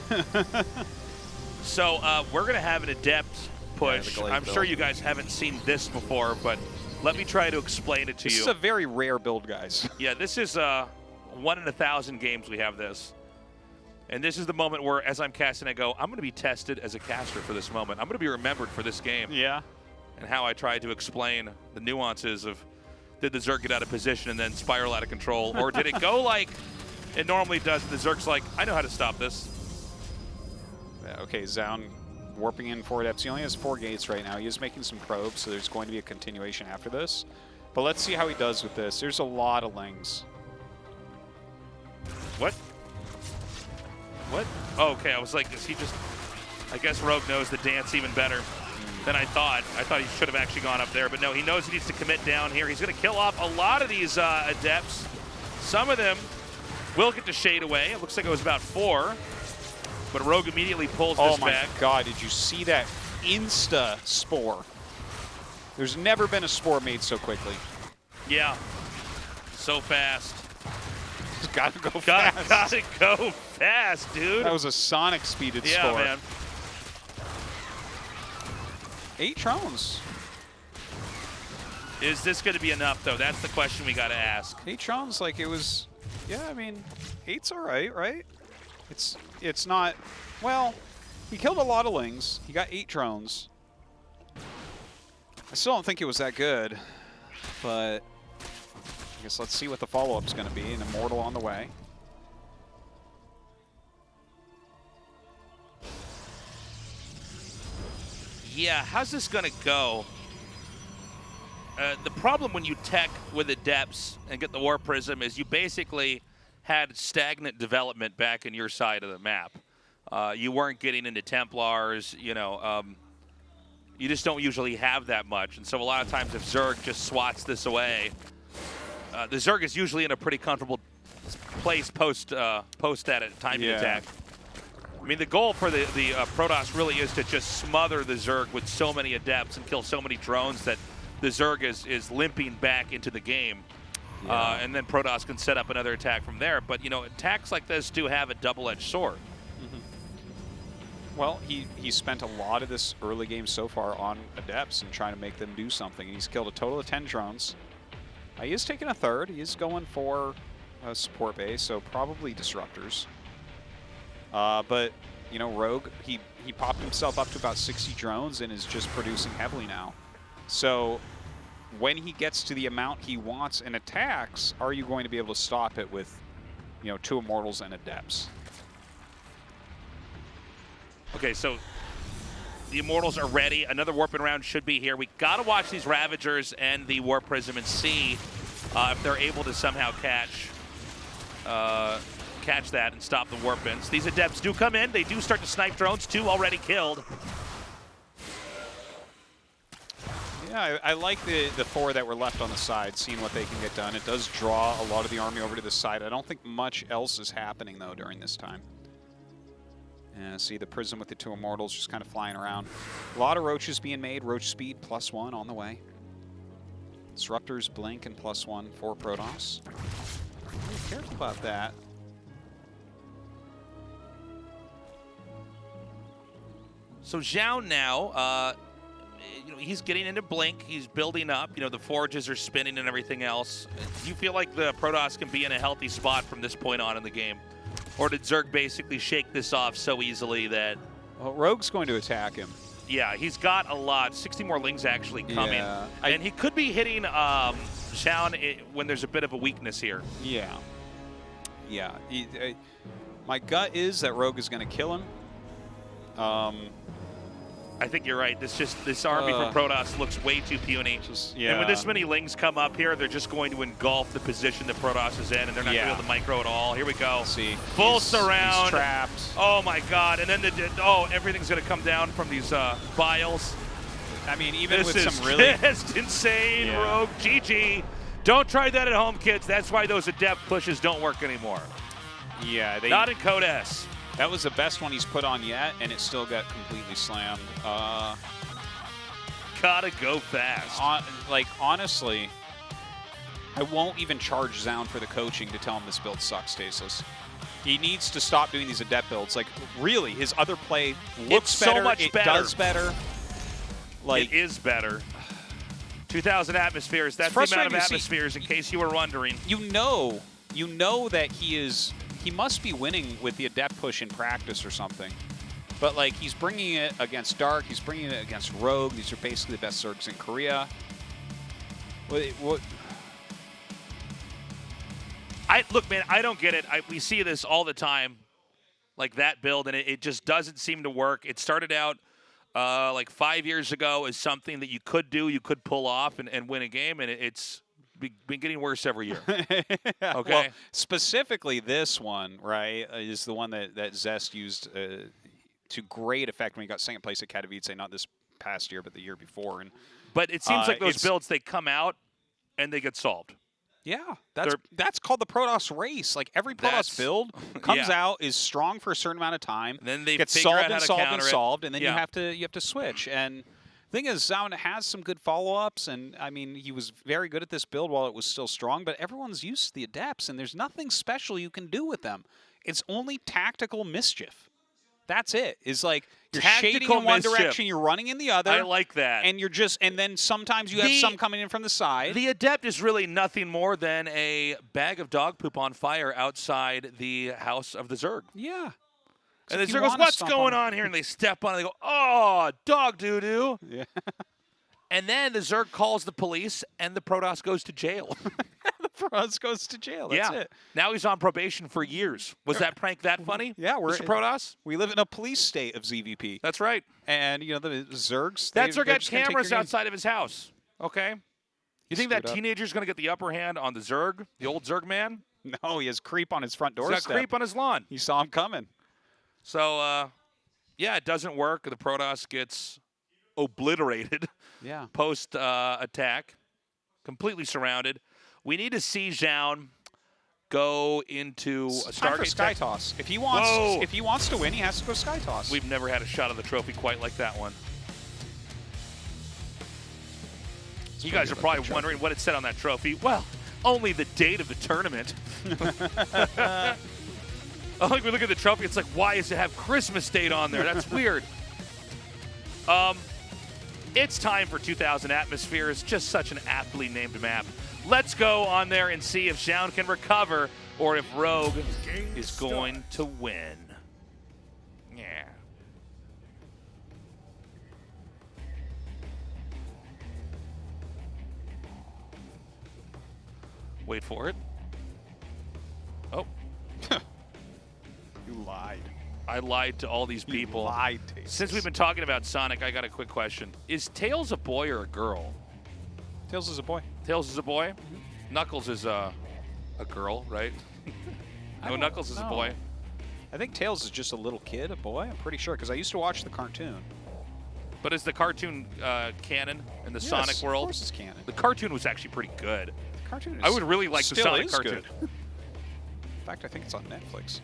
So we're going to have an adept push. Yeah, I'm sure you guys haven't seen this before, but let me try to explain it to you. This is a very rare build, guys. Yeah, this is 1 in 1,000 games we have this. And this is the moment where, as I'm casting, I go, I'm going to be tested as a caster for this moment. I'm going to be remembered for this game. Yeah. And how I tried to explain the nuances of, did the Zerg get out of position and then spiral out of control? Or did it go like it normally does? And the Zerg's like, I know how to stop this. Yeah, okay, Zoun warping in 4 adepts. He only has 4 gates right now. He is making some probes, so there's going to be a continuation after this. But let's see how he does with this. There's a lot of lings. What? What? Oh, okay, I was like, is he just... I guess Rogue knows the dance even better than I thought. I thought he should have actually gone up there, but no, he knows he needs to commit down here. He's going to kill off a lot of these adepts. Some of them will get to shade away. It looks like it was about 4. But Rogue immediately pulls this back. Oh my god, did you see that insta spore? There's never been a spore made so quickly. Yeah. So fast. Just gotta go fast. Gotta go fast, dude. That was a Sonic speeded yeah, spore. Man. 8 Trones. Is this going to be enough, though? That's the question we got to ask. 8 Trones, like it was, yeah, I mean, 8's all right, right? It's not, well, he killed a lot of lings. He got 8 drones. I still don't think it was that good, but I guess let's see what the follow-up's going to be. An Immortal on the way. Yeah, how's this going to go? The problem when you tech with Adepts and get the War Prism is you basically had stagnant development back in your side of the map. You weren't getting into Templars, you know, you just don't usually have that much. And so a lot of times if Zerg just swats this away, the Zerg is usually in a pretty comfortable place post that timing attack. I mean, the goal for the Protoss really is to just smother the Zerg with so many Adepts and kill so many drones that the Zerg is limping back into the game. Yeah. And then Protoss can set up another attack from there. But, you know, attacks like this do have a double-edged sword. Mm-hmm. Well, he spent a lot of this early game so far on Adepts and trying to make them do something. He's killed a total of 10 drones. He is taking a third. He is going for a support base, so probably Disruptors. But, you know, Rogue, he popped himself up to about 60 drones and is just producing heavily now. So when he gets to the amount he wants in attacks, are you going to be able to stop it with, you know, 2 Immortals and Adepts? Okay, so the Immortals are ready. Another warping round should be here. We got to watch these Ravagers and the Warp Prism and see if they're able to somehow catch that and stop the Warpins. These Adepts do come in. They do start to snipe drones. 2 already killed. Yeah, I like the 4 that were left on the side, seeing what they can get done. It does draw a lot of the army over to the side. I don't think much else is happening, though, during this time. See the Prism with the 2 Immortals just kind of flying around. A lot of Roaches being made. Roach speed +1 on the way. Disruptors blink and +1 for Protoss. Be careful about that. So Zoun now, you know, he's getting into blink. He's building up. You know, the forges are spinning and everything else. Do you feel like the Protoss can be in a healthy spot from this point on in the game? Or did Zerg basically shake this off so easily that... Well, Rogue's going to attack him. Yeah, he's got a lot. 60 more lings actually coming. Yeah, and he could be hitting Zoun when there's a bit of a weakness here. Yeah. Yeah. My gut is that Rogue is going to kill him. I think you're right. This army from Protoss looks way too puny. And when this many Lings come up here, they're just going to engulf the position that Protoss is in, and they're not going to be able to micro at all. Here we go. See, full surround. He's trapped. Oh my God! And then everything's going to come down from these vials. I mean, even this with is some really just insane, Rogue. GG. Don't try that at home, kids. That's why those adept pushes don't work anymore. Yeah, not in Code S. That was the best one he's put on yet, and it still got completely slammed. Gotta go fast. Honestly, I won't even charge Zoun for the coaching to tell him this build sucks, Tasteless. He needs to stop doing these adept builds. Like, really, his other play looks better. So much better. It does better. Like, it is better. 2,000 atmospheres. That's the amount of atmospheres, in case you were wondering. You know that he must be winning with the adept push in practice or something. But, like, he's bringing it against Dark. He's bringing it against Rogue. These are basically the best Zergs in Korea. Look, man, I don't get it. We see this all the time, like that build, and it just doesn't seem to work. It started out like 5 years ago as something that you could do, you could pull off and win a game, and it's been getting worse every year. Okay. Well, specifically this one, right, is the one that Zest used to great effect when he got second place at Katowice, not this past year, but the year before. But it seems like those builds, they come out and they get solved. Yeah, that's called the Protoss race. Like, every Protoss build comes out, is strong for a certain amount of time, and then they gets figure solved out and how to solved counter and it. solved, and then you have to switch. And the thing is, Zoun has some good follow-ups, and I mean, he was very good at this build while it was still strong, but everyone's used to the adepts, and there's nothing special you can do with them. It's only tactical mischief. That's it. It's like you're shading in one direction, you're running in the other. I like that. And then sometimes you have some coming in from the side. The adept is really nothing more than a bag of dog poop on fire outside the house of the Zerg. Yeah. And the Zerg goes, what's going on here? And they step on it. They go, oh, dog doo-doo. Yeah. And then the Zerg calls the police, and the Protoss goes to jail. The Protoss goes to jail. That's it. Now he's on probation for years. Was that prank that funny? Yeah, Mr. Protoss? We live in a police state of ZVP. That's right. And, you know, the Zergs. That Zerg got cameras outside of his house. Okay. You think that teenager's going to get the upper hand on the Zerg, the old Zerg man? No, he has creep on his front doorstep. He's got creep on his lawn. He saw him coming. So, yeah, it doesn't work. The Protoss gets obliterated post-attack, completely surrounded. We need to see Zoun go into a Stargate Sky Toss. If he wants to win, he has to go Sky Toss. We've never had a shot of the trophy quite like that one. You guys are probably wondering what it said on that trophy. Well, only the date of the tournament. Oh, like we look at the trophy, it's like, why does it have Christmas date on there? That's weird. It's time for 2,000 Atmospheres, just such an aptly named map. Let's go on there and see if Zoun can recover or if Rogue is going to win. Yeah. Wait for it. Oh. You lied. I lied to all these people. You lied, Tails. Since we've been talking about Sonic, I got a quick question. Is Tails a boy or a girl? Tails is a boy. Tails is a boy? Mm-hmm. Knuckles is a girl, right? No, Knuckles is a boy. I think Tails is just a little kid, a boy. I'm pretty sure, because I used to watch the cartoon. But is the cartoon canon in the Sonic world? Of course it's canon. The cartoon was actually pretty good. The cartoon is I would really like the Sonic cartoon. In fact, I think it's on Netflix.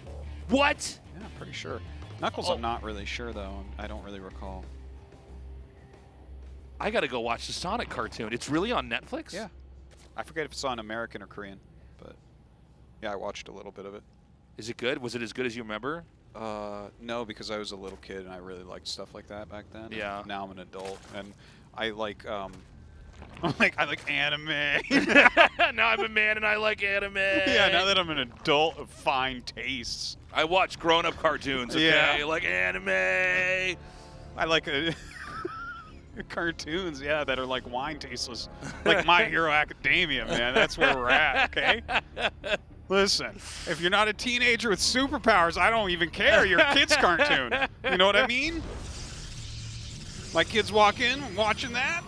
What? Yeah, I'm pretty sure. Knuckles, I'm not really sure, though. I don't really recall. I got to go watch the Sonic cartoon. It's really on Netflix? Yeah. I forget if it's on American or Korean, but yeah, I watched a little bit of it. Is it good? Was it as good as you remember? No, because I was a little kid and I really liked stuff like that back then. Yeah. Now I'm an adult and I like I like anime. Now I'm a man and I like anime. Yeah, now that I'm an adult of fine tastes. I watch grown-up cartoons, okay? Yeah. I like anime. I like cartoons, yeah, that are like wine tasteless. Like My Hero Academia, man. That's where we're at, okay? Listen, if you're not a teenager with superpowers, I don't even care. You're a kid's cartoon. You know what I mean? My kids walk in watching that.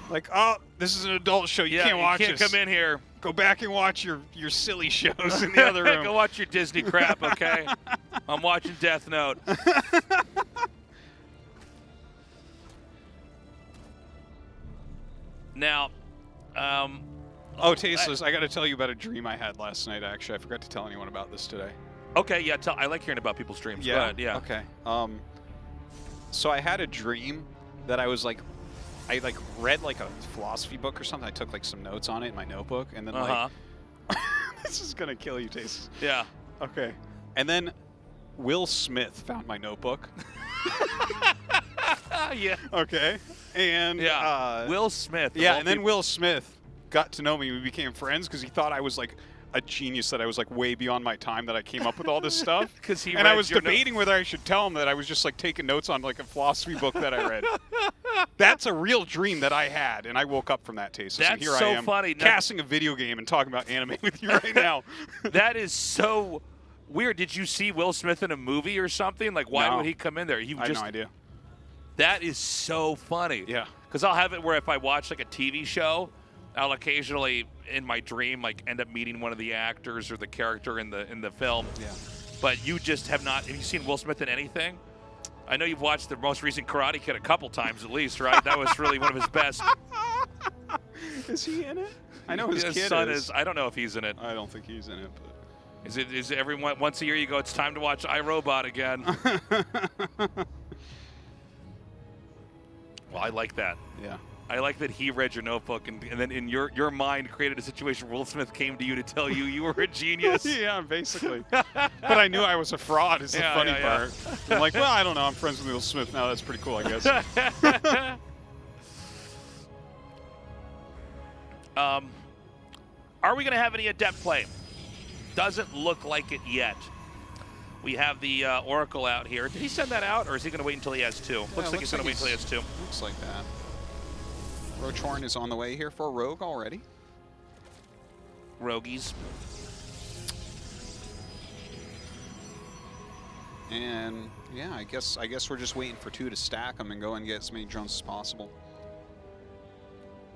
Like, oh, this is an adult show. You can't watch this. You can't come in here. Go back and watch your silly shows in the other room. Go watch your Disney crap, okay? I'm watching Death Note. Now, oh, Tasteless, I got to tell you about a dream I had last night, actually. I forgot to tell anyone about this today. Okay, yeah, I like hearing about people's dreams. Yeah, Go ahead, yeah. Okay. So I had a dream that I was like, I like read like a philosophy book or something. I took like some notes on it in my notebook, and then like, this is gonna kill you, Tasteless. Yeah. Okay. And then Will Smith found my notebook. Yeah. Okay. And Will Smith. Yeah, and then Will Smith got to know me. We became friends because he thought I was like a genius, that I was like way beyond my time, that I came up with all this stuff. And I was debating whether I should tell him that I was just like taking notes on like a philosophy book that I read. That's a real dream that I had, and I woke up from that, Taste. That's and here so I am, funny. casting a video game and talking about anime with you right now. That is so weird. Did you see Will Smith in a movie or something? Like, why would he come in there? I have no idea. That is so funny. Yeah. Because I'll have it where if I watch like a TV show, I'll occasionally in my dream like end up meeting one of the actors or the character in the film. Yeah. But you just have not. Have you seen Will Smith in anything? I know you've watched the most recent Karate Kid a couple times at least, right? That was really one of his best. Is he in it? I know his kid son is. I don't know if he's in it. I don't think he's in it. But is it everyone once a year you go? It's time to watch iRobot again. Well, I like that. Yeah. I like that he read your notebook and then in your mind created a situation where Will Smith came to you to tell you you were a genius. Yeah, basically. But I knew I was a fraud is the funny part. I'm like, well, I don't know. I'm friends with Will Smith now. That's pretty cool, I guess. Are we going to have any adept play? Doesn't look like it yet. We have the Oracle out here. Did he send that out, or is he going to wait until he has two? Looks like he's going to wait until he has two. Looks like that. Rochorn is on the way here for Rogue already. Rogies. And yeah, I guess we're just waiting for two to stack them and go and get as many drones as possible.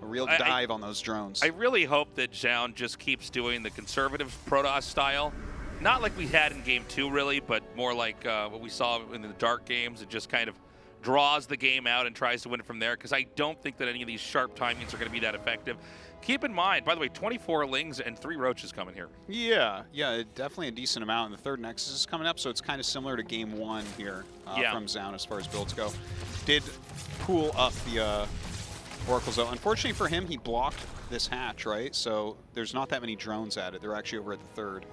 A real dive on those drones. I really hope that Zoun just keeps doing the conservative Protoss style. Not like we had in Game 2, really, but more like what we saw in the Dark games. It just kind of draws the game out and tries to win it from there, because I don't think that any of these sharp timings are going to be that effective. Keep in mind, by the way, 24 Lings and 3 Roaches coming here. Yeah, definitely a decent amount. And the third Nexus is coming up, so it's kind of similar to Game 1 here from Zoun as far as builds go. Did pool up the Oracles, though. Unfortunately for him, he blocked this hatch, right? So there's not that many drones at it. They're actually over at the third.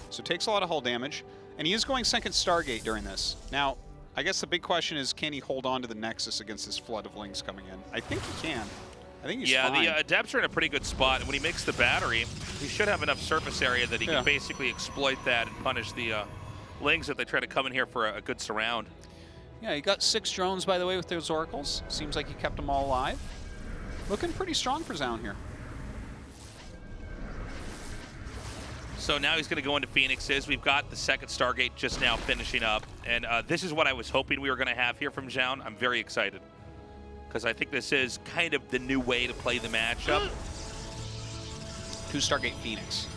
So it takes a lot of hull damage. And he is going second Stargate during this. Now, I guess the big question is, can he hold on to the Nexus against this flood of Lings coming in? I think he can. I think he's fine. The Adepts are in a pretty good spot. And when he makes the battery, he should have enough surface area that he can basically exploit that and punish the Lings if they try to come in here for a good surround. Yeah, he got 6 drones, by the way, with those Oracles. Seems like he kept them all alive. Looking pretty strong for Zoun here. So now he's going to go into Phoenixes. We've got the second Stargate just now finishing up. And this is what I was hoping we were going to have here from Zoun. I'm very excited, because I think this is kind of the new way to play the matchup. 2 Stargate Phoenix.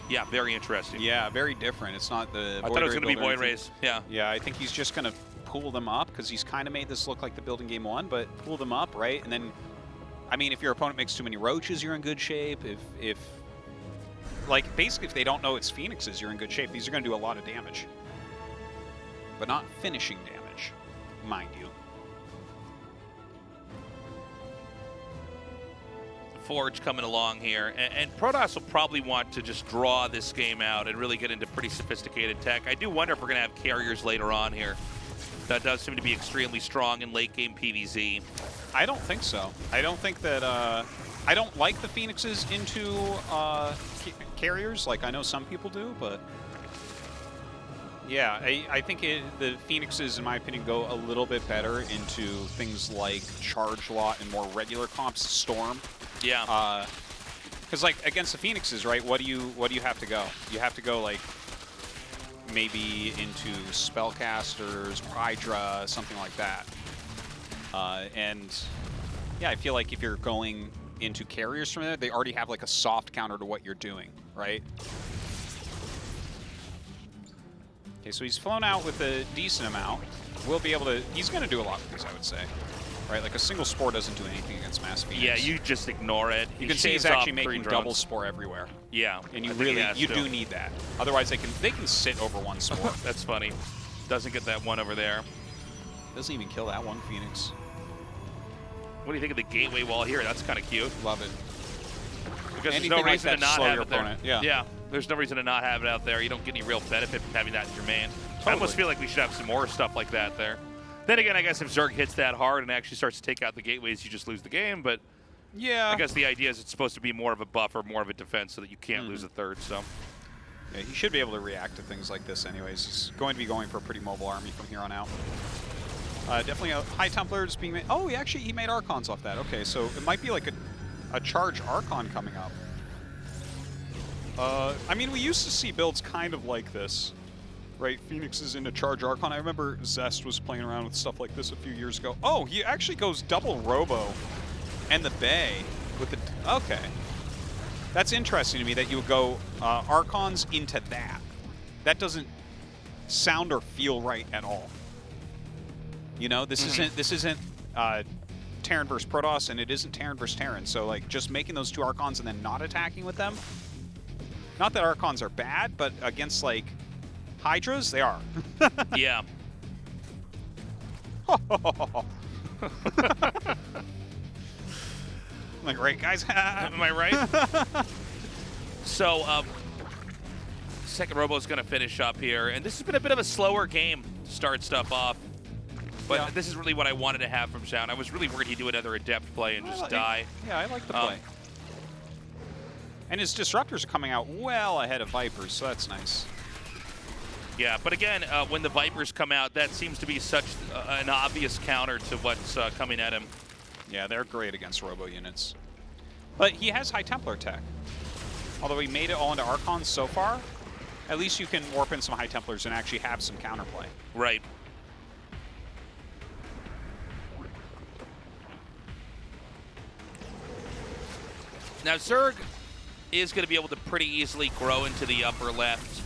Yeah, very interesting. Yeah, very different. It's not the I thought it was going to be Void Rays. Yeah. Yeah, I think he's just going to pull them up, because he's kind of made this look like the build in Game 1, but pull them up, right? And then, I mean, if your opponent makes too many Roaches, you're in good shape. If like, basically, if they don't know it's Phoenixes, you're in good shape. These are going to do a lot of damage. But not finishing damage, mind you. Forge coming along here. And Protoss will probably want to just draw this game out and really get into pretty sophisticated tech. I do wonder if we're going to have carriers later on here. That does seem to be extremely strong in late game PvZ. I don't think so. I don't think that... I don't like the Phoenixes into carriers, like I know some people do, but Yeah, I think the Phoenixes, in my opinion, go a little bit better into things like Charge Lot and more regular comps, Storm. Yeah. Because like against the Phoenixes, right? What do you have to go? You have to go like maybe into Spellcasters, Hydra, something like that. And yeah, I feel like if you're going into carriers from there, they already have like a soft counter to what you're doing, right? Okay, so he's flown out with a decent amount. We'll be able to... He's going to do a lot with these, I would say. Right, like a single Spore doesn't do anything against Mass Phoenix. Yeah, you just ignore it. You can see he's actually making double Spore everywhere. Yeah. And you do need that. Otherwise, they can sit over one Spore. That's funny. Doesn't get that one over there. Doesn't even kill that one Phoenix. What do you think of the gateway wall here? That's kind of cute. Love it. Because Anything there's no like reason that to not slow have your it there. opponent. Yeah. Yeah. There's no reason to not have it out there. You don't get any real benefit from having that in your main. Totally. I almost feel like we should have some more stuff like that there. Then again, I guess if Zerg hits that hard and actually starts to take out the gateways, you just lose the game. But yeah, I guess the idea is it's supposed to be more of a buffer, more of a defense, so that you can't lose a third. So yeah, he should be able to react to things like this anyways. He's going to be going for a pretty mobile army from here on out. Definitely a High Templar's being made. Oh, he made Archons off that. Okay, so it might be like a charge Archon coming up. I mean, we used to see builds kind of like this, right? Phoenix is into Charge Archon. I remember Zest was playing around with stuff like this a few years ago. Oh, he actually goes double Robo and the Bay with the... Okay. That's interesting to me that you would go Archons into that. That doesn't sound or feel right at all. You know, this isn't Terran versus Protoss, and it isn't Terran versus Terran. So, like, just making those two Archons and then not attacking with them... Not that Archons are bad, but against, like, Hydras, they are. yeah. Like, right, guys? Am I right? So, second Robo's going to finish up here, and this has been a bit of a slower game to start stuff off. But this is really what I wanted to have from Zoun. I was really worried he'd do another Adept play and just die. Yeah, I like the play. And his Disruptors are coming out well ahead of Vipers, so that's nice. Yeah, but again, when the Vipers come out, that seems to be such an obvious counter to what's coming at him. Yeah, they're great against Robo units. But he has High Templar tech. Although he made it all into Archons so far, at least you can warp in some High Templars and actually have some counterplay. Right. Now, Zerg is going to be able to pretty easily grow into the upper left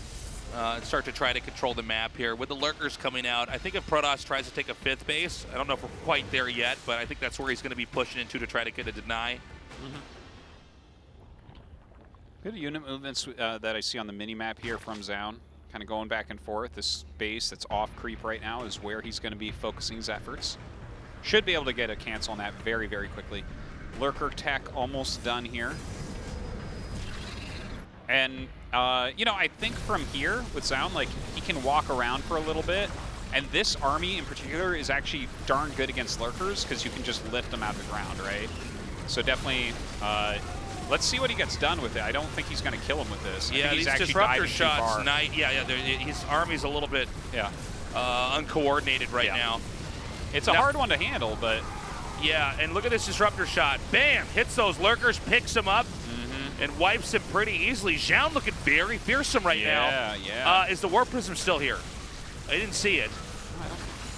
and start to try to control the map here. With the Lurkers coming out, I think if Protoss tries to take a 5th base, I don't know if we're quite there yet, but I think that's where he's going to be pushing into to try to get a deny. Good unit movements that I see on the mini-map here from Zoun. Kind of going back and forth. This base that's off creep right now is where he's going to be focusing his efforts. Should be able to get a cancel on that very, very quickly. Lurker tech almost done here. And, you know, I think from here with Zoun, like, he can walk around for a little bit. And this army in particular is actually darn good against Lurkers because you can just lift them out of the ground, right? So definitely, let's see what he gets done with it. I don't think he's going to kill him with this. Yeah, these Disruptor shots, his army's a little bit uncoordinated right now. It's a hard one to handle, but... Yeah, and look at this Disruptor shot. Bam! Hits those Lurkers, picks them up, and wipes them pretty easily. Zoun looking very fearsome right now. Yeah. Is the Warp Prism still here? I didn't see it.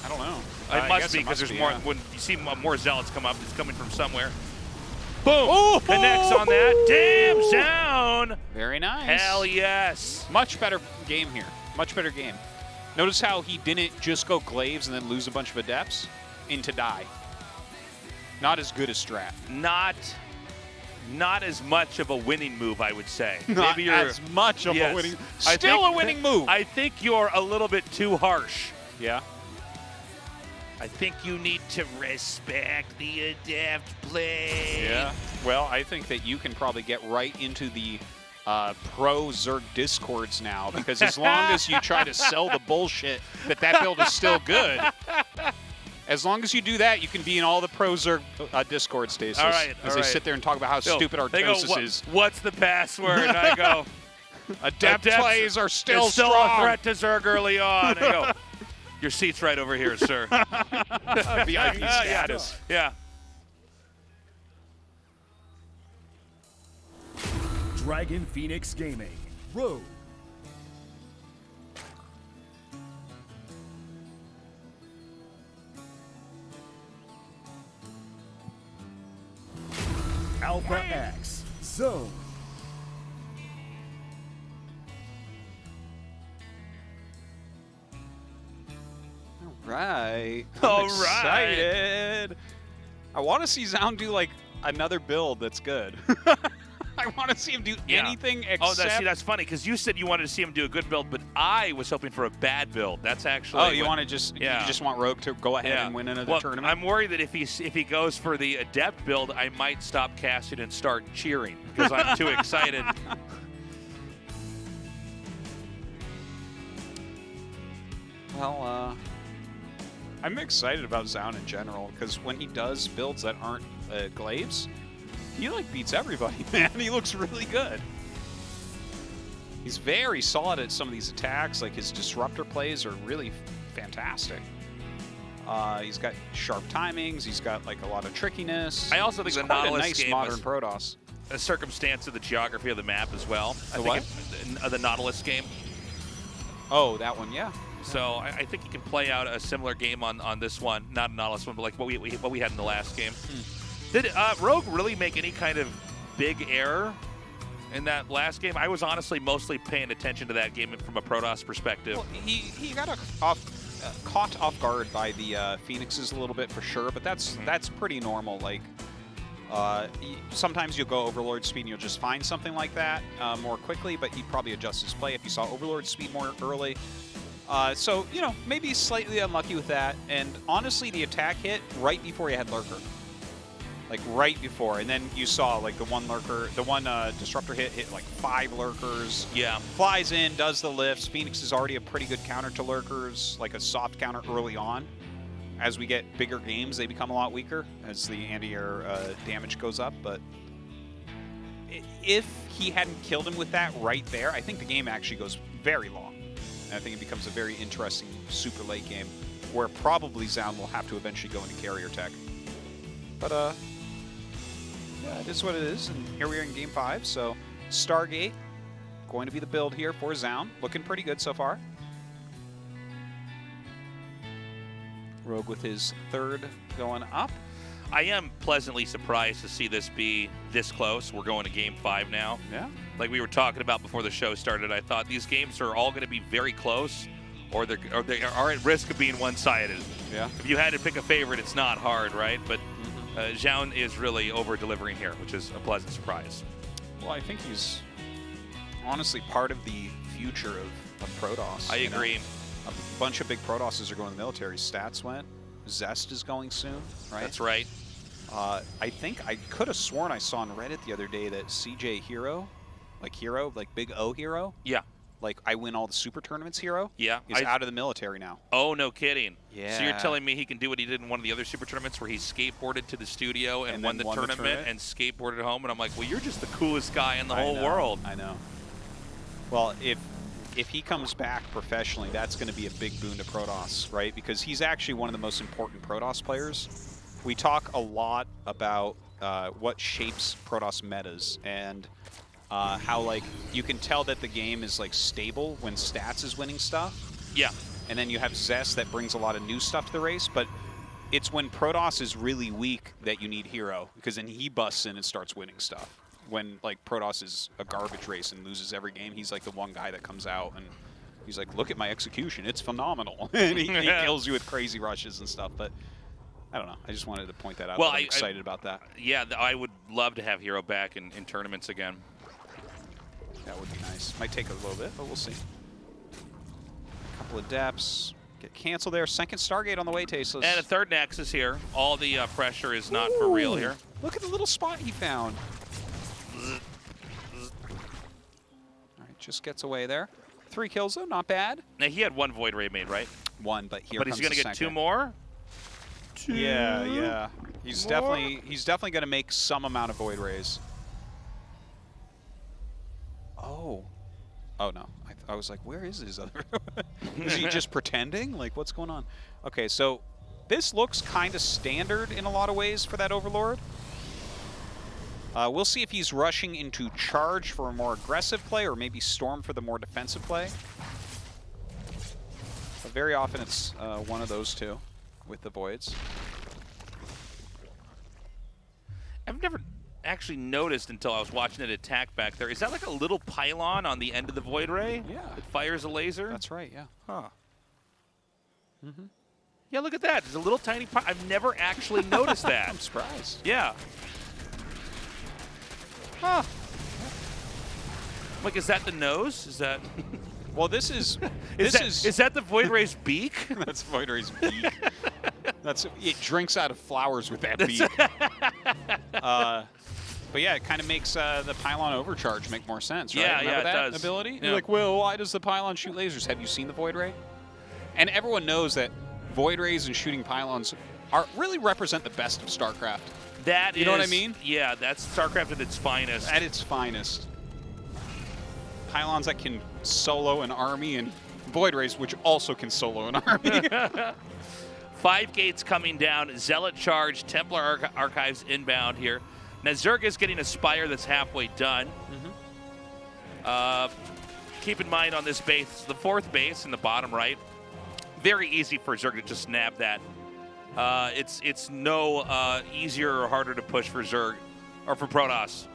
I don't know. It must be, because there's more. When you see more Zealots come up, it's coming from somewhere. Boom! Ooh, connects on that. Damn, Zoun! Very nice. Hell yes. Much better game here. Much better game. Notice how he didn't just go Glaives and then lose a bunch of Adepts into die. Not as good a strat. Not as much of a winning move, I would say. Not Maybe as much of a winning. Still a winning move. I think you're a little bit too harsh. Yeah. I think you need to respect the Adept play. Yeah. Well, I think that you can probably get right into the pro Zerg discords now, because as long as you try to sell the bullshit that build is still good, as long as you do that, you can be in all the pro Zerg discord stasis. All right. As they sit there and talk about how stupid Artosis is. What's the password? And I go, Adept plays are still still strong. a threat to Zerg early on. I go, your seat's right over here, sir. VIP status. Yeah. Dragon Phoenix Gaming. Rogue. Alpha X. Zoun. Right. All I'm excited. I want to see Zoun do like another build that's good. I want to see him do anything except. Oh, that's funny because you said you wanted to see him do a good build, but I was hoping for a bad build. That's actually. Oh, you want to just you just want Rogue to go ahead and win another tournament? I'm worried that if he goes for the adept build, I might stop casting and start cheering because I'm too excited. Well, I'm excited about Zoun in general because when he does builds that aren't glaives, he like beats everybody, man. He looks really good. He's very solid at some of these attacks. Like his disruptor plays are really fantastic. He's got sharp timings. He's got like a lot of trickiness. I also think he's the quite Nautilus a nice game modern was Protoss. a circumstance of the geography of the map as well. The Nautilus game. Oh, that one, yeah. So I think he can play out a similar game on this one, not a Nautilus one, but like what we had in the last game. Did Rogue really make any kind of big error in that last game? I was honestly mostly paying attention to that game from a Protoss perspective. Well, he got caught off guard by the Phoenixes a little bit for sure, but that's pretty normal. Like sometimes you'll go Overlord speed and you'll just find something like that more quickly, but he'd probably adjust his play if he saw Overlord speed more early. So, you know, maybe slightly unlucky with that. And honestly, the attack hit right before he had Lurker. Like right before. And then you saw like the one Lurker, the one Disruptor hit like 5 Lurkers. Yeah. Flies in, does the lifts. Phoenix is already a pretty good counter to Lurkers, like a soft counter early on. As we get bigger games, they become a lot weaker as the anti-air damage goes up. But if he hadn't killed him with that right there, I think the game actually goes very long. And I think it becomes a very interesting super late game where probably Zoun will have to eventually go into carrier tech. But, yeah, it is what it is. And here we are in Game 5. So, Stargate going to be the build here for Zoun. Looking pretty good so far. Rogue with his 3rd going up. I am pleasantly surprised to see this be this close. We're going to Game 5 now. Yeah. Like we were talking about before the show started, I thought these games are all going to be very close, or they are at risk of being one-sided. Yeah. If you had to pick a favorite, it's not hard, right? But Zoun is really over-delivering here, which is a pleasant surprise. Well, I think he's honestly part of the future of Protoss. I agree. A bunch of big Protosses are going to the military. Stats went. Zest is going soon, right? That's right. I think I could have sworn I saw on Reddit the other day that CJ Hero, like Big O Hero, Yeah. like I win all the super tournaments hero, Yeah. is out of the military now. Oh, no kidding. Yeah. So you're telling me he can do what he did in one of the other super tournaments where he skateboarded to the studio and won the tournament and skateboarded home? And I'm like, well, you're just the coolest guy in the whole world. I know. Well, if he comes back professionally, that's going to be a big boon to Protoss, right? Because he's actually one of the most important Protoss players. We talk a lot about what shapes Protoss metas and how, like, you can tell that the game is, like, stable when Stats is winning stuff. Yeah. And then you have Zest that brings a lot of new stuff to the race, but it's when Protoss is really weak that you need Hero, because then he busts in and starts winning stuff. When, like, Protoss is a garbage race and loses every game, he's, like, the one guy that comes out and he's like, look at my execution, it's phenomenal. And he kills you with crazy rushes and stuff, but I don't know. I just wanted to point that out. Well, I'm excited about that. Yeah, I would love to have Hero back in tournaments again. That would be nice. Might take a little bit, but we'll see. A couple of depths. Get canceled there. 2nd Stargate on the way, Tasteless. And a 3rd Nexus here. All the pressure is not for real here. Look at the little spot he found. All right, just gets away there. 3 kills, though. Not bad. Now, he had 1 Void Ray made, right? 1, but here But comes he's going to get 2 more? Yeah. He's definitely going to make some amount of Void Rays. Oh. Oh, no. I was like, where is his other? Is he just pretending? Like, what's going on? Okay, so this looks kind of standard in a lot of ways for that Overlord. We'll see if he's rushing into charge for a more aggressive play or maybe storm for the more defensive play. But very often it's one of those two with the voids. I've never actually noticed until I was watching it attack back there. Is that like a little pylon on the end of the Void Ray? Yeah. That fires a laser? That's right, yeah. Huh. Yeah, look at that. There's a little tiny I've never actually noticed that. I'm surprised. Yeah. Huh. Like, is that the nose? Is that... Well, this is... Is that the Void Ray's beak? That's Void Ray's beak. It drinks out of flowers with that beak. But yeah, it kind of makes the pylon overcharge make more sense, right? Yeah, Remember yeah, that it does. ability? Yeah. You're like, well, why does the pylon shoot lasers? Have you seen the Void Ray? And everyone knows that Void Rays and shooting pylons really represent the best of StarCraft. You know what I mean? Yeah, that's StarCraft at its finest. At its finest. Pylons that can solo an army, and Void Rays, which also can solo an army. 5 gates coming down, Zealot charge, Templar Archives inbound here. Now Zerg is getting a Spire that's halfway done. Keep in mind on this base, the 4th base in the bottom right, very easy for Zerg to just nab that. It's no easier or harder to push for Zerg, or for Protoss,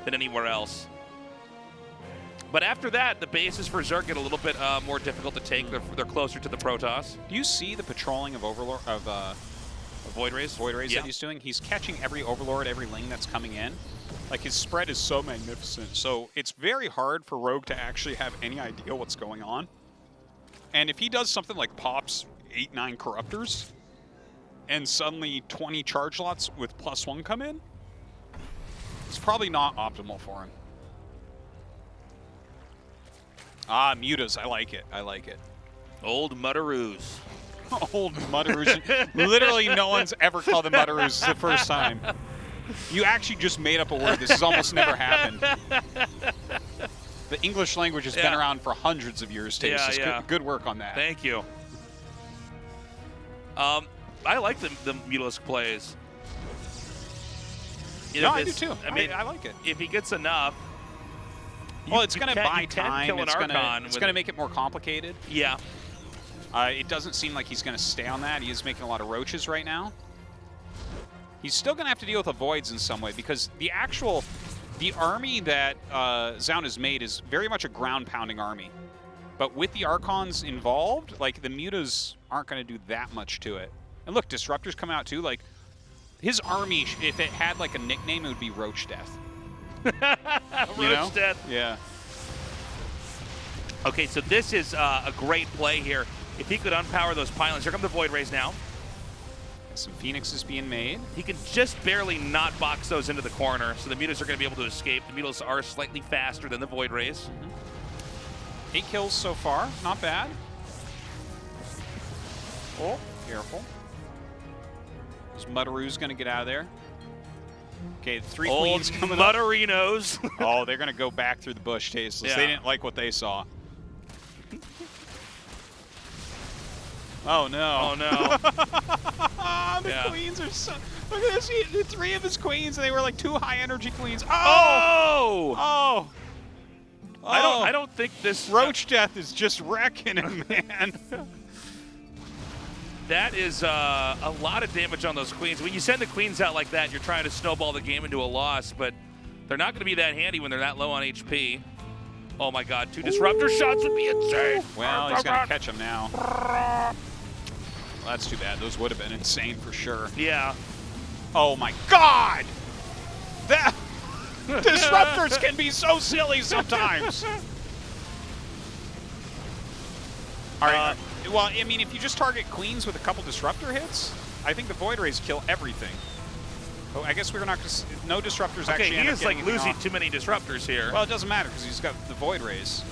than anywhere else. But after that, the bases for Zerg get a little bit more difficult to take. They're closer to the Protoss. Do you see the patrolling of Overlord Void Rays? Void Rays that he's doing? He's catching every Overlord, every Ling that's coming in. Like, his spread is so magnificent. So it's very hard for Rogue to actually have any idea what's going on. And if he does something like pops 8-9 Corruptors, and suddenly 20 charge lots with +1 come in, it's probably not optimal for him. Ah, mutas. I like it. I like it. Old Mutaroos. Old Mutaroos. Literally no one's ever called them Mutaroos. It's the first time. You actually just made up a word. This has almost never happened. The English language has been around for hundreds of years, Taste. Good work on that. Thank you. I like the Mutalisk plays. I do too. I mean, I like it. If he gets enough... Well, it's going to buy time. It's going to make it more complicated. Yeah. It doesn't seem like he's going to stay on that. He is making a lot of roaches right now. He's still going to have to deal with the voids in some way, because the army that Zoun has made is very much a ground-pounding army. But with the Archons involved, like, the mutas aren't going to do that much to it. And look, Disruptors come out too. Like, his army, if it had like a nickname, it would be Roach Death. Roach Death. Yeah. Okay, so this is a great play here. If he could unpower those pylons. Here come the Void Rays now. Some Phoenixes being made. He can just barely not box those into the corner, so the mutas are going to be able to escape. The mutas are slightly faster than the Void Rays. 8 kills so far. Not bad. Oh, careful. Is Mutaroos going to get out of there? Okay, 3 queens coming up. Mutarinos. Oh, they're going to go back through the bush, Tasteless. Yeah. They didn't like what they saw. Oh, no. Oh, no. The queens are so... Look at this. The 3 of his queens, and they were like 2 high-energy queens. Oh! Oh! I don't think this... Roach Death is just wrecking him, man. That is a lot of damage on those queens. When you send the queens out like that, you're trying to snowball the game into a loss, but they're not going to be that handy when they're that low on HP. Oh my god, 2 Disruptor shots would be insane. Well, he's going to catch him now. Well, that's too bad. Those would have been insane for sure. Yeah. Oh my god! That... Disruptors can be so silly sometimes. All right. Well, I mean, if you just target queens with a couple disruptor hits, I think the Void Rays kill everything. Oh, I guess we're not going to... No disruptors actually end up he is like losing off. too many disruptors here. Well, it doesn't matter because he's got the Void Rays.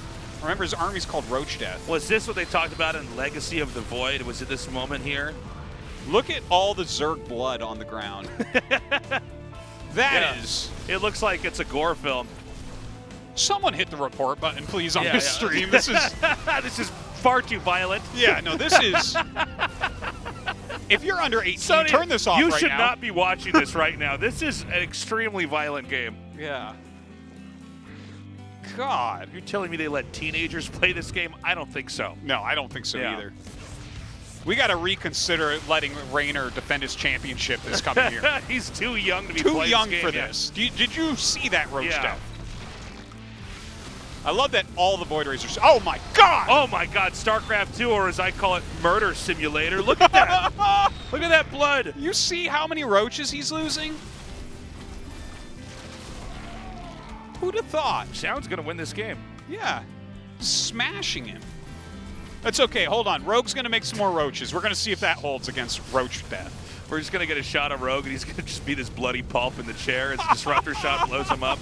Remember, his army's called Roach Death. Was this what they talked about in Legacy of the Void? Was it this moment here? Look at all the Zerg blood on the ground. That is... It looks like it's a gore film. Someone hit the report button, please, on Yeah, this yeah. stream. This is This is far too violent. yeah, no, this is. If you're under 18, Sonny, turn this off you right should now. not be watching this right now. This is an extremely violent game. Yeah. God. You're telling me they let teenagers play this game? I don't think so. No, I don't think so Yeah. either. We got to reconsider letting Rayner defend his championship this coming year. He's too young to be Too playing young this for game yet. this. Did you see that roach Yeah. death? I love that all the Void Razors. Oh my God! Oh my God, StarCraft 2, or as I call it, Murder Simulator. Look at that. Look at that blood. You see how many roaches he's losing? Who'd have thought? Zoun's going to win this game. Yeah. Smashing him. That's okay. Hold on. Rogue's going to make some more roaches. We're going to see if that holds against roach death. We're just going to get a shot of Rogue, and he's going to just beat his bloody pulp in the chair as the disruptor shot blows him up.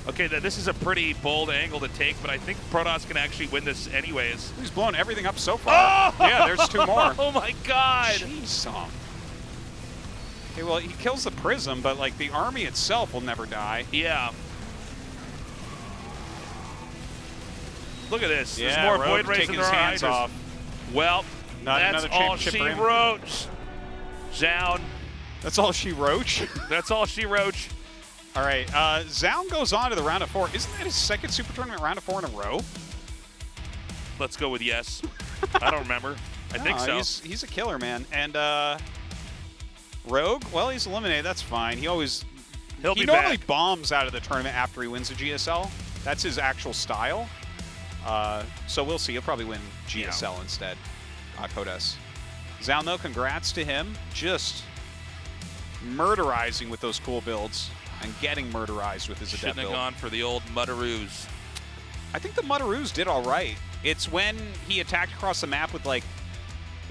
Okay, this is a pretty bold angle to take, but I think Protoss can actually win this anyways. He's blown everything up so far. Oh! Yeah, there's 2 more. Oh my God! Jeez. Okay, well, he kills the Prism, but, like, the army itself will never die. Yeah. Look at this. Yeah, There's more Rogue Void Rays taking than his there are hands Hydras. off. Well, Not that's another all championship she for him. wrote. Zoun. That's all she roach. That's all she wrote. All right, Zoun goes on to the round of 4. Isn't that his second Super Tournament round of 4 in a row? Let's go with yes. I don't remember. I think so. He's a killer, man. And Rogue, well, he's eliminated. That's fine. He He'll be normally back. bombs out of the tournament after he wins a GSL. That's his actual style. So we'll see. He'll probably win GSL instead. Kodes. Zoun, though, congrats to him. Just murderizing with those cool builds and getting murderized with his adept Shouldn't have build. gone for the old Muddaroos. I think the Muddaroos did all right. It's when he attacked across the map with like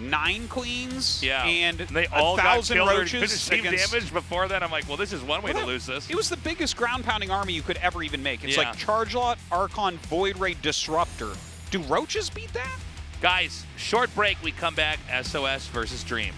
9 queens and they all got 1,000 killed or did the roaches same against... damage before that. I'm like, well, this is one way to lose this. It was the biggest ground-pounding army you could ever even make. It's Yeah. like Charge Lot, Archon, Void Ray, Disruptor. Do roaches beat that? Guys, short break. We come back. SOS versus Dream.